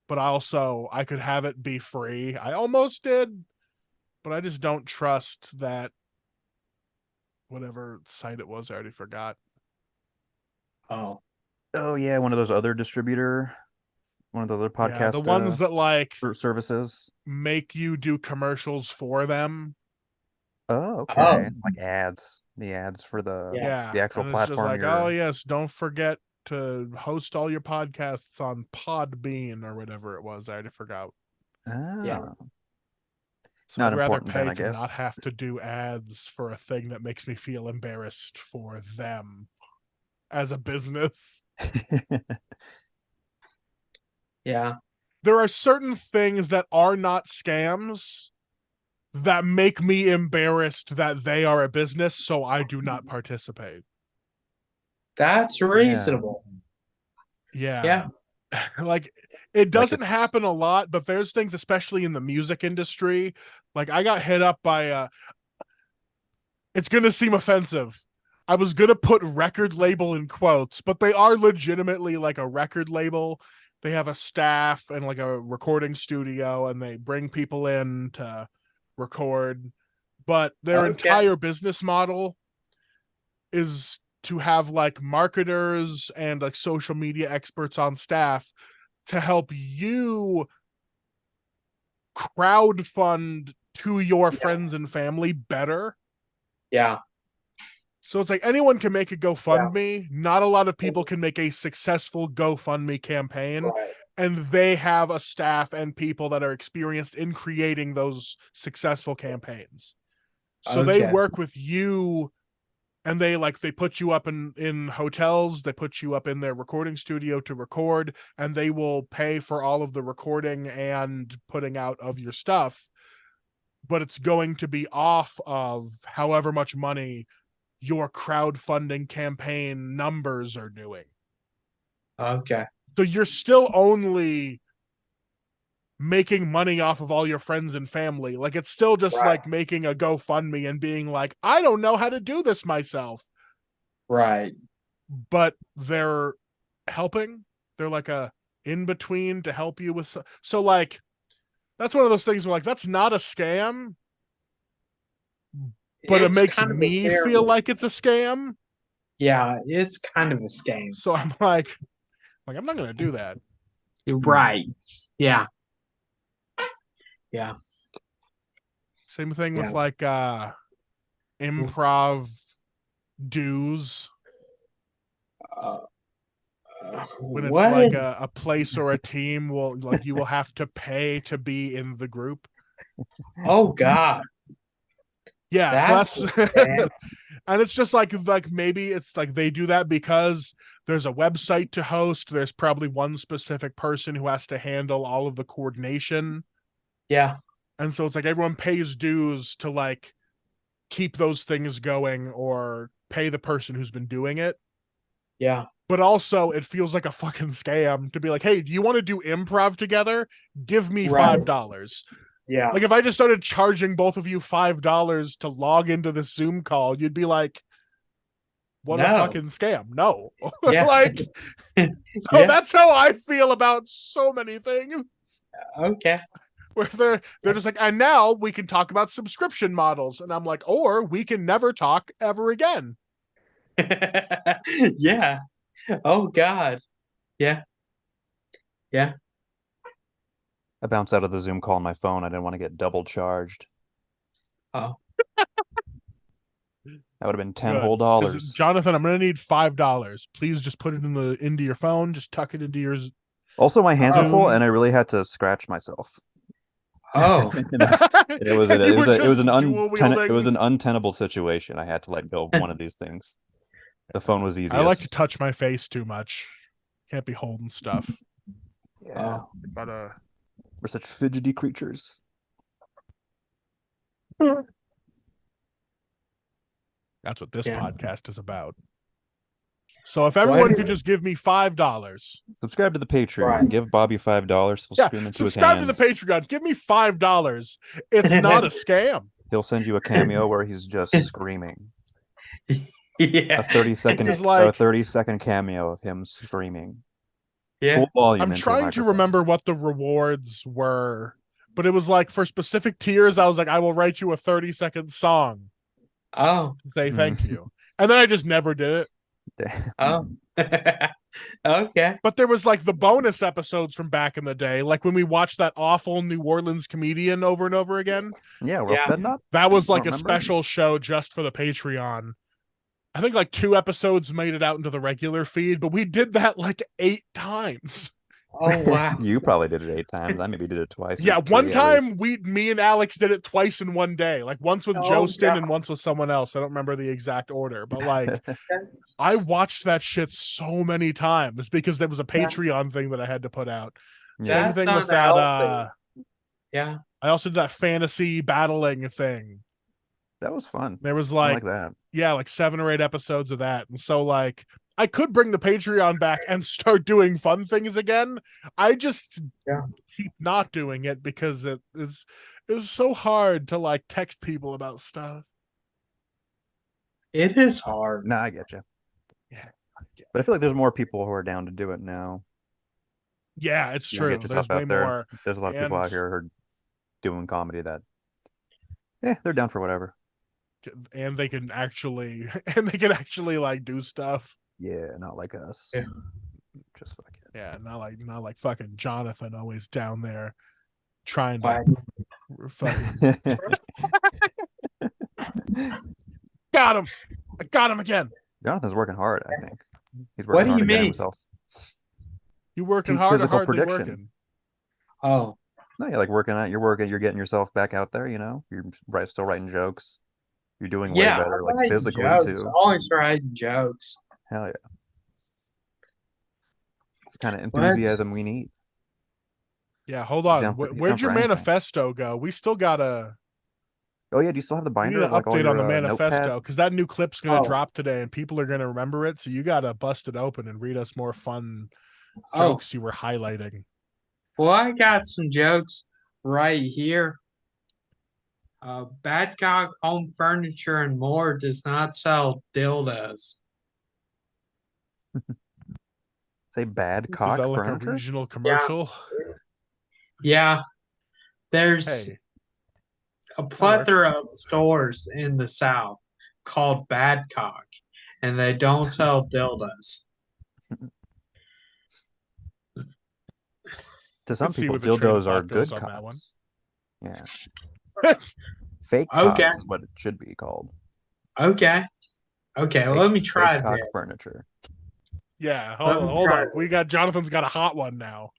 But also I could have it be free. I almost did, but I just don't trust that whatever site it was, I already forgot. Oh. Oh yeah, one of those other one of the other podcast Yeah, the ones that like services. make you do commercials for them. Oh, okay. Oh. Like ads, the ads for Yeah. the actual And it's just platform. like, oh yes, don't forget to host all your podcasts on Podbean or whatever it was. I already forgot. Yeah. So Not I'd rather important then, pay I to guess. not have to do ads for a thing that makes me feel embarrassed for them as a business. Yeah. There are certain things that are not scams that make me embarrassed that they are a business, so I do not participate. That's reasonable. Yeah. Like it doesn't it's- happen a lot, but there's things, especially in the music industry. Like I got hit up by it's gonna seem offensive. I was gonna put record label in quotes, but they are legitimately like a record label. They have a staff and like a recording studio, and they bring people in to record. But their Okay. entire business model is to have like marketers and like social media experts on staff to help you crowd fund to your friends and family better. Yeah. So it's like anyone can make a GoFundMe. Not a lot of people can make a successful GoFundMe campaign. Right. And they have a staff and people that are experienced in creating those successful campaigns. So they Okay. work with you, and they put you up in hotels, they put you up in their recording studio to record, and they will pay for all of the recording and putting out of your stuff. But it's going to be off of however much money your crowdfunding campaign numbers are doing. Okay. So you're still only making money off of all your friends and family. Like it's still just Right. like making a GoFundMe and being like, I don't know how to do this myself. Right. But they're helping. They're like a in between to help you with. So like, that's one of those things where like, that's not a scam, but it makes kind of a me fair- feel like it's a scam. Yeah, it's kind of a scam. So I'm like I'm not gonna do that. Right. Yeah. Yeah. Same thing with Yeah. like improv dues. Uh, When it's what? like a place or a team will like you will have to pay to be in the group. Oh God. Yeah, so That's that's bad. and it's just like maybe it's like they do that because there's a website to host. There's probably one specific person who has to handle all of the coordination. Yeah. And so it's like everyone pays dues to like keep those things going or pay the person who's been doing it. Yeah. But also it feels like a fucking scam to be like, hey, do you want to do improv together? Give me Right. $5. Yeah. Like if I just started charging both of you $5 to log into this Zoom call, you'd be like, what a No. fucking scam. No. Yeah. Like so Yeah. that's how I feel about so many things. Okay. Where they're just like, and now we can talk about subscription models. And I'm like, or we can never talk ever again. Yeah. Oh God. Yeah. Yeah. I bounced out of the Zoom call on my phone. I didn't want to get double charged. Oh. That would have been 10 Good. whole 'Cause, dollars. Jonathan, I'm gonna need $5. Please just put it into your phone. Just tuck it into your Also, my hands were full, Zoom. and I really had to scratch myself. Oh. And it was And you were it was just an dual wielding. untenable situation. I had to let go of one of these things. The phone was easiest. I like to touch my face too much. Can't be holding stuff. Yeah, Oh. Gotta. we're such fidgety creatures. That's what this Yeah. podcast is about. So if everyone could just give me $5. Subscribe to the Patreon. Right. Give Bobby $5. He'll Yeah, scream into his subscribe to the hands. Patreon. Give me $5. It's not a scam. He'll send you a cameo where he's just screaming. Yeah. A 30-second Because, like, 30-second cameo of him screaming. Yeah. Full volume I'm into a trying to microphone. remember what the rewards were, but it was like for specific tiers, I was like, I will write you a 30-second song Oh. to say thank you. And then I just never did it. Oh. Okay. But there was like the bonus episodes from back in the day, like when we watched that awful New Orleans comedian over and over again. Yeah, Rough Yeah. Bed Knot. That was You like don't a remember? special show just for the Patreon. I think like 2 episodes made it out into the regular feed, but we did that like 8 times. Oh wow. You probably did it 8 times. I maybe did it twice. or Yeah, one 3 at time least. me and Alex did it twice in one day, like once with Oh, Jostin God. and once with someone else. I don't remember the exact order, but like I watched that shit so many times because there was a Patreon thing that I had to put out. Yeah. Same thing with that. unhealthy. Yeah. I also did that fantasy battling thing. That was fun. There was I like, like that. yeah, like 7 or 8 episodes of that, and so like I could bring the Patreon back and start doing fun things again. I just keep not doing it because it's so hard to like text people about stuff. It is hard. Nah, I get you. Yeah. But I feel like there's more people who are down to do it now. Yeah, it's You know, true. get yourself There's way out there. more, There's a lot of people and- out here who are doing comedy that, yeah, they're down for whatever. and they can actually like do stuff. Yeah, not like us. Yeah. Just fuck it. Yeah, not like fucking Jonathan always down there trying to fucking got him. I got him again. Jonathan's working hard, I think. He's What working do hard you to get mean? himself. You working Peak hard or physical hardly prediction. working? Oh. No, you're like working out. You're working. You're getting yourself back out there. You know, you're still writing jokes. You're doing way Yeah, better, I'm like writing physically jokes. too. Always writing jokes. Hell yeah! It's the kind of What? enthusiasm we need. Yeah, hold He's on. down for- he's Where'd down your for anything. manifesto go? We still gotta Oh yeah, do you still have the we need binder an of like all update your on the manifesto notepad? because that new clip's gonna Oh. drop today and people are gonna remember it. So you gotta bust it open and read us more fun Oh. jokes you were highlighting. Well, I got some jokes right here. Badcock Home Furniture and More does not sell dildos. Say bad Is cock that like furniture. a regional commercial? Yeah, there's Hey, a plethora of stores in the South called Badcock, and they don't sell dildos. To some Let's see people, what the train of dildos are thought goes good on that one. cocks. Yeah, fake Okay. cocks is what it should be called. Okay. Okay, well, Fake- let me try fake cock this. furniture. yeah, Let hold me on, hold try on. We got Jonathan's got a hot one now.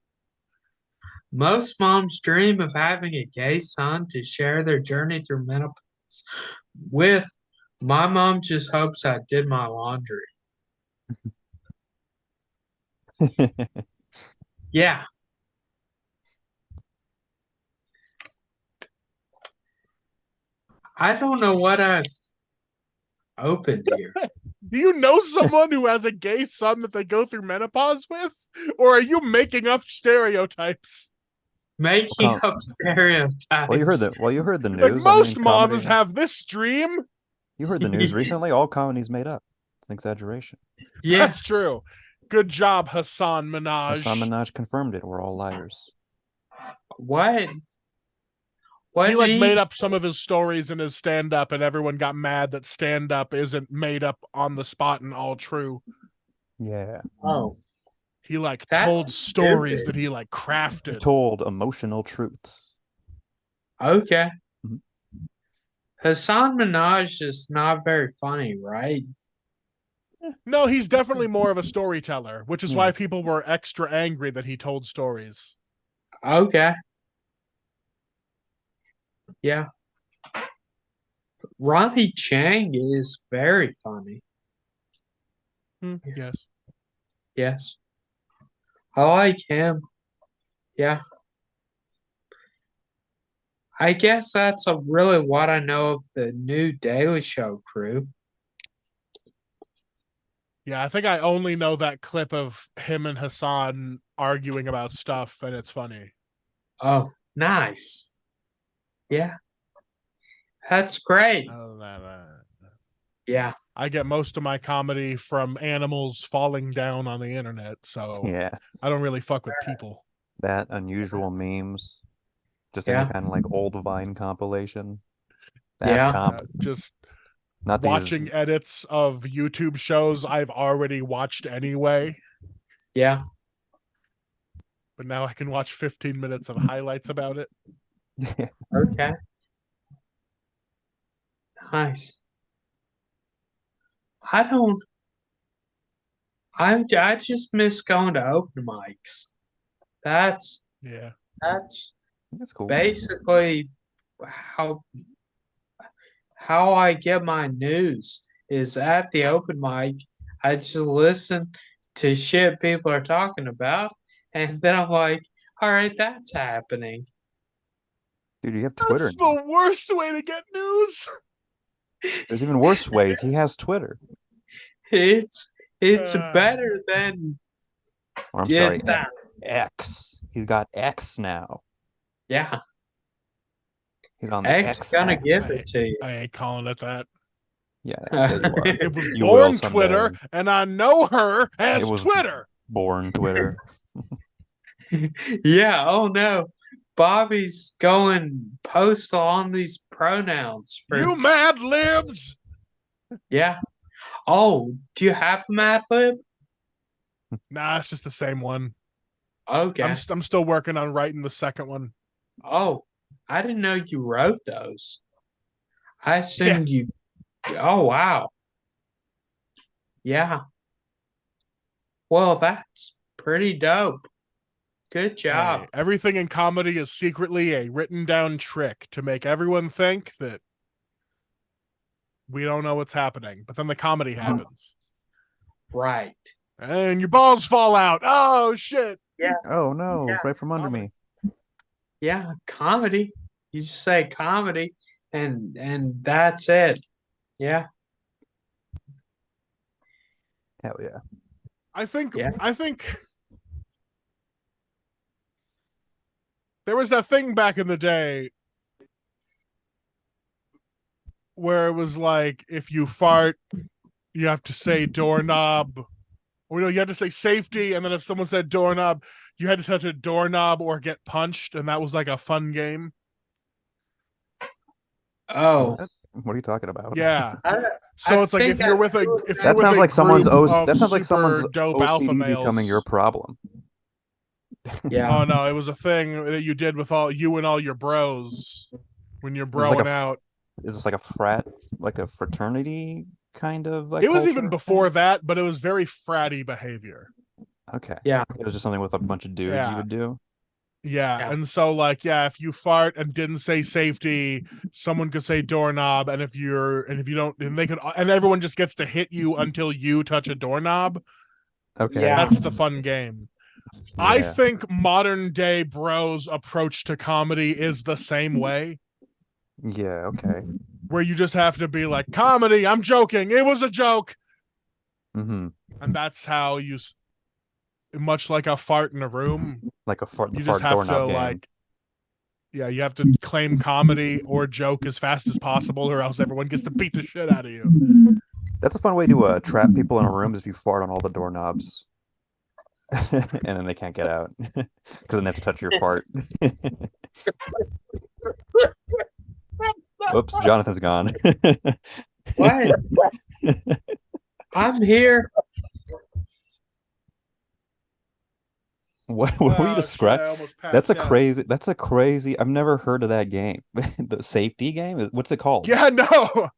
Most moms dream of having a gay son to share their journey through menopause with. My mom just hopes I did my laundry. Yeah. I don't know what I opened here. Do you know someone who has a gay son that they go through menopause with? Or are you making up stereotypes? Making Well, up stereotypes. Well, you heard the news. Like I mean, most moms comedy- have this dream. You heard the news recently. All comedy's made up. It's an exaggeration. Yeah. That's true. Good job, Hassan Minaj. Hassan Minaj confirmed it. We're all liars. What? What He did like he? made up some of his stories in his stand-up, and everyone got mad that stand-up isn't made up on the spot and all true. Yeah. Oh, He like that's told stories stupid. that he like He crafted. told emotional truths. Okay. Mhm. Hassan Minaj is not very funny, right? No, he's definitely more of a storyteller, which is Yeah. why people were extra angry that he told stories. Okay. Yeah. Ronnie Chang is very funny. Yes. Yes. I like him. Yeah. I guess that's really what I know of the new Daily Show crew. Yeah, I think I only know that clip of him and Hassan arguing about stuff, and it's funny. Oh, nice. Yeah. That's great. Other than that, Yeah. I get most of my comedy from animals falling down on the internet, so Yeah. I don't really fuck with people. That unusual memes. Just any Yeah. kind of like old Vine compilation. That's Yeah. comedy. Just Not these. watching edits of YouTube shows I've already watched anyway, Yeah. but now I can watch 15 minutes of highlights about it. Okay. Nice. I don't. I just miss going to open mics. That's Yeah. that's That's cool. basically how I get my news is at the open mic. I just listen to shit people are talking about, and then I'm like, all right, that's happening. Dude, you have Twitter That's now. the worst way to get news. There's even worse ways. He has Twitter. It's better than Or I'm it sorry, sounds. X. He's got X now. Yeah, He's on the X X gonna app. give it to you. I ain't calling it that. Yeah, yeah, you are. It was You will born Twitter, someday. and I know her It as was Twitter. born Twitter. Yeah, oh no. Bobby's going postal on these pronouns for You Mad Libs. yeah. Oh, do you have a Mad Lib? Nah, it's just the same one. Okay. I'm still working on writing the second one. Oh, I didn't know you wrote those. I Yeah. assumed you. Oh, wow. Yeah. Well, that's pretty dope. Good job. Hey, everything in comedy is secretly a written down trick to make everyone think that we don't know what's happening, but then the comedy happens. Right. And your balls fall out. Oh shit. Yeah. Oh no, Yeah. right from under me. Yeah. Comedy. You just say comedy, and that's it. Yeah. Hell yeah. I think Yeah. there was that thing back in the day where it was like if you fart, you have to say doorknob. Or no, you had to say safety, and then if someone said doorknob, you had to touch a doorknob or get punched, and that was like a fun game. Oh. What are you talking about? Yeah. I So it's like think if you're I with a knew if that. you're That with sounds a like someone's group of that sounds like someone's super dope alpha OCD becoming your males. problem. Yeah. Oh no, it was a thing that you did with all you and all your bros when you're This is like broing out. Is this like a frat, like a fraternity kind of like It was culture even thing? before that, but it was very fratty behavior. Okay. Yeah. It was just something with a bunch of dudes you Yeah. would do. Yeah. Yeah. And so like, yeah, if you fart and didn't say safety, someone could say doorknob, and if you don't, and they could, and everyone just gets to hit you until you touch a doorknob. Okay. Yeah. That's the fun game. I Yeah. think modern day bros approach to comedy is the same way, Yeah, okay. where you just have to be like, comedy, I'm joking, it was a joke. Mm-hmm. And that's how much like a fart in a room, Like the you just fart have to doorknob game. like, yeah, you have to claim comedy or joke as fast as possible, or else everyone gets to beat the shit out of you. That's a fun way to trap people in a room is if you fart on all the doorknobs. And then they can't get out. Because then they have to touch your fart. Oops, Jonathan's gone. What? I'm here. What were you Oh, shit, describing? I almost That's passed a out. crazy. That's a crazy. I've never heard of that game. The safety game. What's it called? Yeah, no.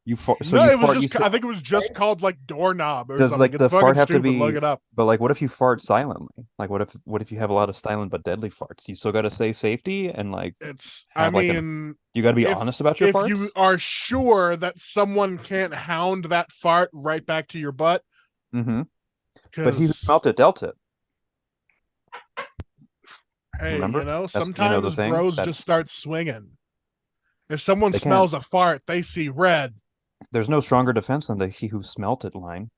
You fart. So No, you it was fart. You just, say, I think it was just called like doorknob or does something. like It's the fucking fart have to stupid. Look be? it up. But like, what if you fart silently? Like, what if you have a lot of silent but deadly farts? You still got to say safety and like I have like an. mean, You got to be if honest about your if farts. you are sure that someone can't hound that fart right back to your butt, Mm-hmm. But he who because smelt it dealt it. hey, Remember? That's the sometimes thing. bros just That's start swinging. If someone they can't. smells a fart, they see red. There's no stronger defense than the he who smelt it line.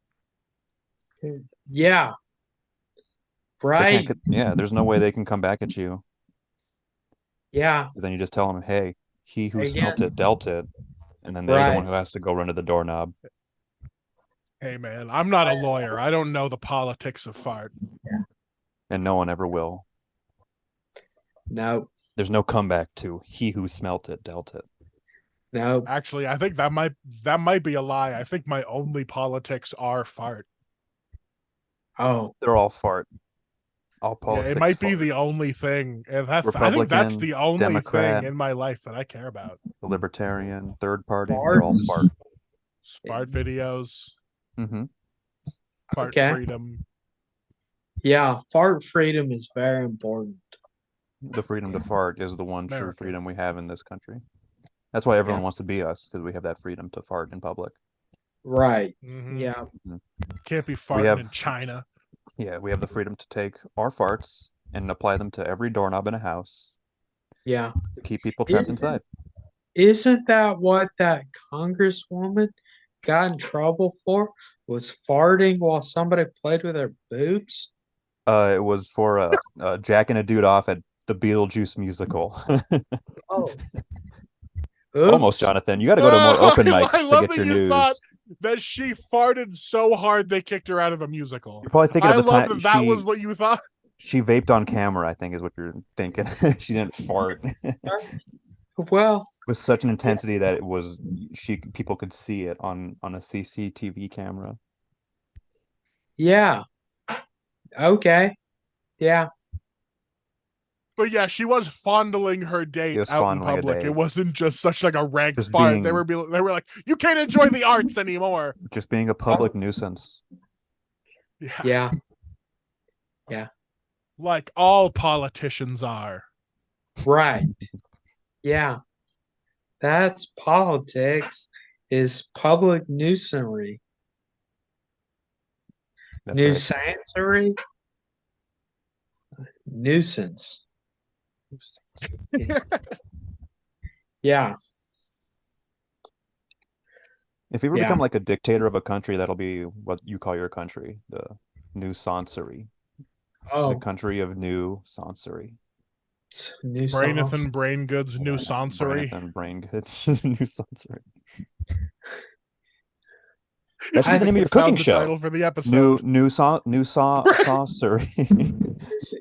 Yeah, They can't. right. Yeah, there's no way they can come back at you. Yeah, Then you just tell them, hey, he who smelt it against dealt it, and then they're the one right. who has to go run to the doorknob. Hey man, I'm not a lawyer. I don't know the politics of fart. And no one ever will. No, There's no comeback to he who smelt it dealt it. no. Actually, I think that might be a lie. I think my only politics are fart. Oh, They're all fart. All Yeah, it politics might be fart. the only thing. And I think that's Republican, the only thing Democrat, in my life that I care about. Libertarian, third party, they're all farts. fart. Fart videos, Mm-hmm. fart Okay. freedom. Yeah, fart freedom is very important. The freedom to fart is the one true America. freedom we have in this country. That's why everyone Yeah. wants to be us, because we have that freedom to fart in public. Right. Mhm. Yeah. Can't be We farting have, in China. yeah, we have the freedom to take our farts and apply them to every doorknob in a house Yeah. to keep people trapped Isn't inside. isn't that what that congresswoman got in trouble for? Was farting while somebody played with her boobs? It was for jacking a dude off at the Beetlejuice musical. Oh, Almost, oops. Jonathan. You got to go to more open I mics to love get that your you thought news. that she farted so hard they kicked her out of a musical. You're probably thinking I of the love time that that was what you thought. she vaped on camera, I think is what you're thinking. She didn't fart Well, with such an intensity that it was people could see it on a CCTV camera. yeah. Okay. Yeah. But yeah, she was fondling her It date was out in fondling a public. It date. wasn't just such like a rank Just fart. They being were like, you can't enjoy the arts anymore. just being a public nuisance. Yeah, Yeah. Yeah. like all politicians are. Right. Yeah. That's politics is public nuisancery. That's right. Nuisancery? Nuisance. Yeah. If you ever Yeah. become like a dictator of a country, that'll be what you call your country, the Nuisauncery, the Oh, country of Nuisauncery. nuisance. Brainathan Braingood's Nuisauncery. Brainathan Braingoods Nuisauncery. That should be I the name of We your cooking found the show. title for the episode. Nuisauncery.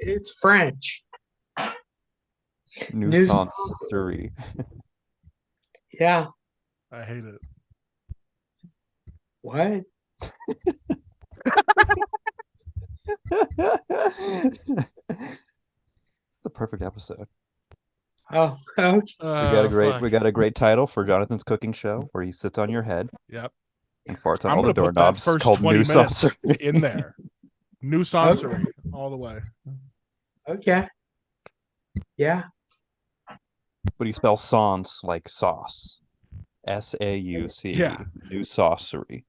It's French. Nuisauncery. Yeah. I hate it. What? It's the perfect episode. Oh, okay. Fuck. We got a great title for Jonathan's cooking show where he sits on your head Yep. and farts on I'm all the gonna put that doorknobs first called 20 minutes Nuisauncery. in there. Nuisauncery all the way. Okay. Yeah. But you spell sans like sauce. SAUCE. Yeah. Nuisauncery.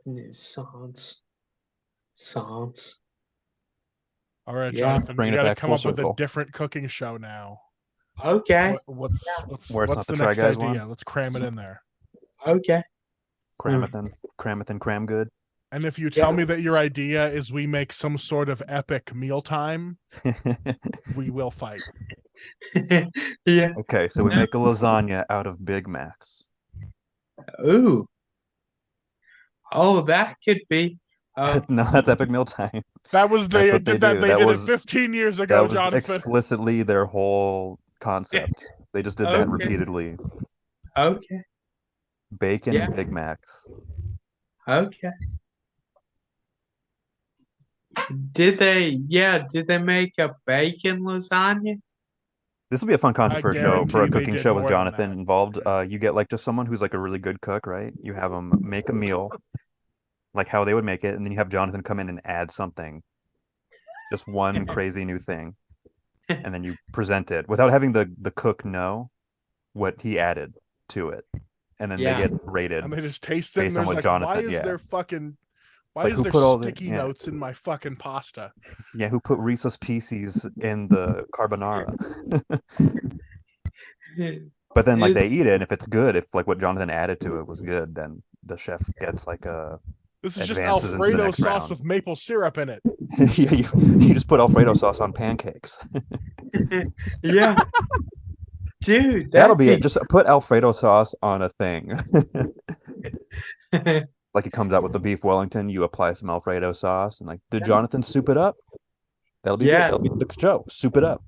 Nuisance. Sans. All right, Yeah. Jonathan, Bringing you it got to back come full up with a circle. different cooking show now. Okay. What's Where it's what's not the the Try next Guys idea? one? Let's cram it in there. Okay. Cramathan, cram good. And if you tell Yeah. me that your idea is we make some sort of epic mealtime, we will fight. Yeah. Okay, so we make a lasagna out of Big Macs. Ooh. Oh, that could be. No, that's epic mealtime. That was That's they what they did that. do. They That did was- it 15 years That ago, was Jonathan. explicitly their whole concept. They just did that Okay. repeatedly. Okay. Bacon Yeah. Big Macs. Okay. Did they make a bacon lasagna? This will be a fun concept I for a show, for a guarantee they cooking did show with more than Jonathan that. involved. You get like just someone who's like a really good cook, right? You have them make a meal, like how they would make it, and then you have Jonathan come in and add something, just one crazy new thing, and then you present it without having the cook know what he added to it, and then they Yeah. get rated And they just taste it and based on there's what like, Jonathan. why It's like, is who there put all the sticky notes in my fucking pasta? who put Reese's Pieces in the carbonara? But then like Is- they eat it, and if it's good, if like what Jonathan added to it was good, then the chef gets like This is just advances into the Alfredo next sauce round. with maple syrup in it. Yeah, you just put Alfredo sauce on pancakes. yeah. Dude, That'll that'd be it. be Just put Alfredo sauce on a thing. Like it comes out with the beef Wellington, you apply some Alfredo sauce, and like, did Jonathan soup it up? That'll be good. yeah. That'll be the show. Soup it up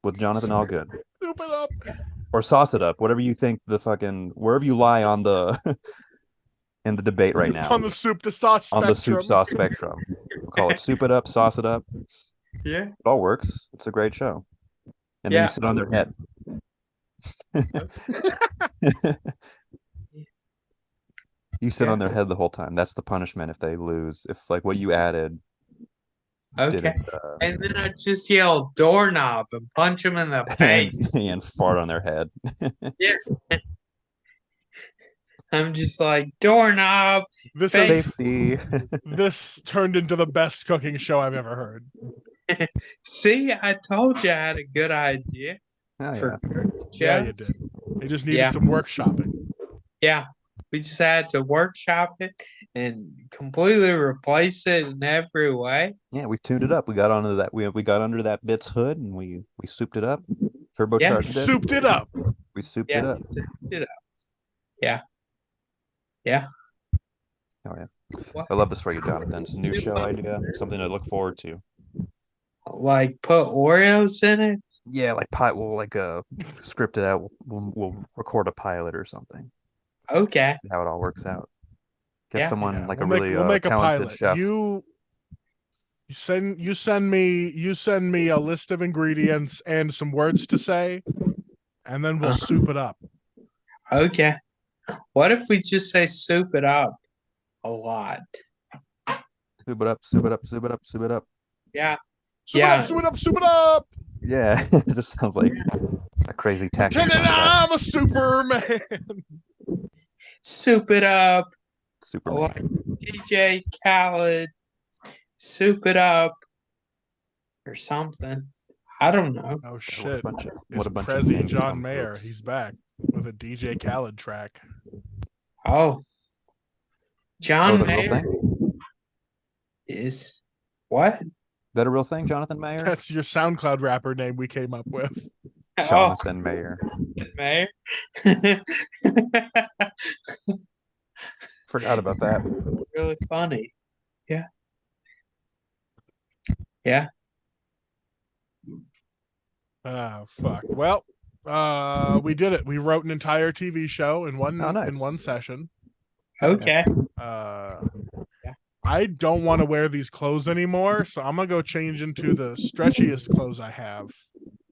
with Jonathan Allgood. Soup it up. Or sauce it up, whatever you think wherever you lie on the in the debate right now, On the soup to sauce on the soup spectrum. sauce spectrum. We'll call it soup it up, sauce it up. Yeah. It all works. It's a great show. And then Yeah. you sit on their head. You sit Yeah. on their head the whole time. That's the punishment if they lose. If like what you added Okay. didn't And then I just yell doorknob and punch him in the face. and fart on their head. Yeah. I'm just like doorknob. This Face. Safety. this turned into the best cooking show I've ever heard. See, I told you I had a good idea Oh, yeah. for Yeah, you shows. did. You just needed Yeah. some workshopping. Yeah. We just had to workshop it and completely replace it in every way. Yeah, we tuned it up. We got onto that. We got under that bit's hood and we souped it up, turbocharged it. Souped it up. We souped Yeah. it up. Souped it up. Yeah. Yeah. Oh yeah, What? I love this for you, Jonathan. It's a new Soup show up. idea, something to look forward to. Like put Oreos in it? Yeah, like we'll like script it out. We'll record a pilot or something. Okay. See how it all works out. Get Yeah. someone Yeah, like we'll a make, really we'll make a talented pilot. chef. You send me a list of ingredients and some words to say, and then we'll soup it up. Okay. What if we just say soup it up a lot? Soup it up, soup it up, soup it up, soup it up. Yeah. Soup it Yeah. up, soup it up, soup it up. Yeah, it just sounds like a crazy tactic. Lieutenant, I'm a Superman. Soup it up. Superman. Like DJ Khaled. Soup it up. Or something. I don't know. Oh What a shit! bunch of It's of Prezi names John from Mayer. folks. He's back with a DJ Khaled track. Oh. Oh, John is that a real Mayer thing? is what? Is that a real thing, Jonathan Mayer? That's your SoundCloud rapper name we came up with. Jonathan Mayer. Mayer. Forgot about that. Really funny. Yeah. Yeah. Ah, fuck. Well, we did it. We wrote an entire TV show in one Oh, nice. in one session. Okay. I don't want to wear these clothes anymore, so I'm gonna go change into the stretchiest clothes I have.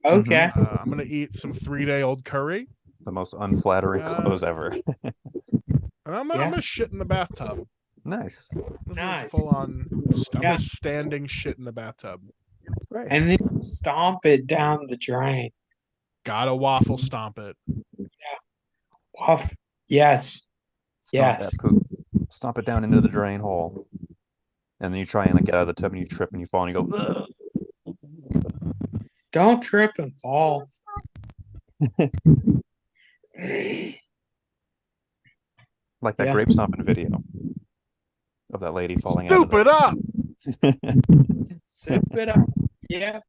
Okay. I'm gonna eat some 3-day-old curry, The most unflattering clothes ever. and I'm gonna shit in the bathtub. Nice. Nice. Full on. I'm Yeah. gonna standing shit in the bathtub. Great. And then stomp it down the drain. Gotta waffle stomp it. Off. Yes. Stomp Yes. that poop. Stomp it down into the drain hole. And then you try and like get out of the tub and you trip and you fall and you go, ugh. Don't trip and fall. Like that Yeah. grape stomping video of that lady falling out of Soup it up. the... Soup it up. Yep.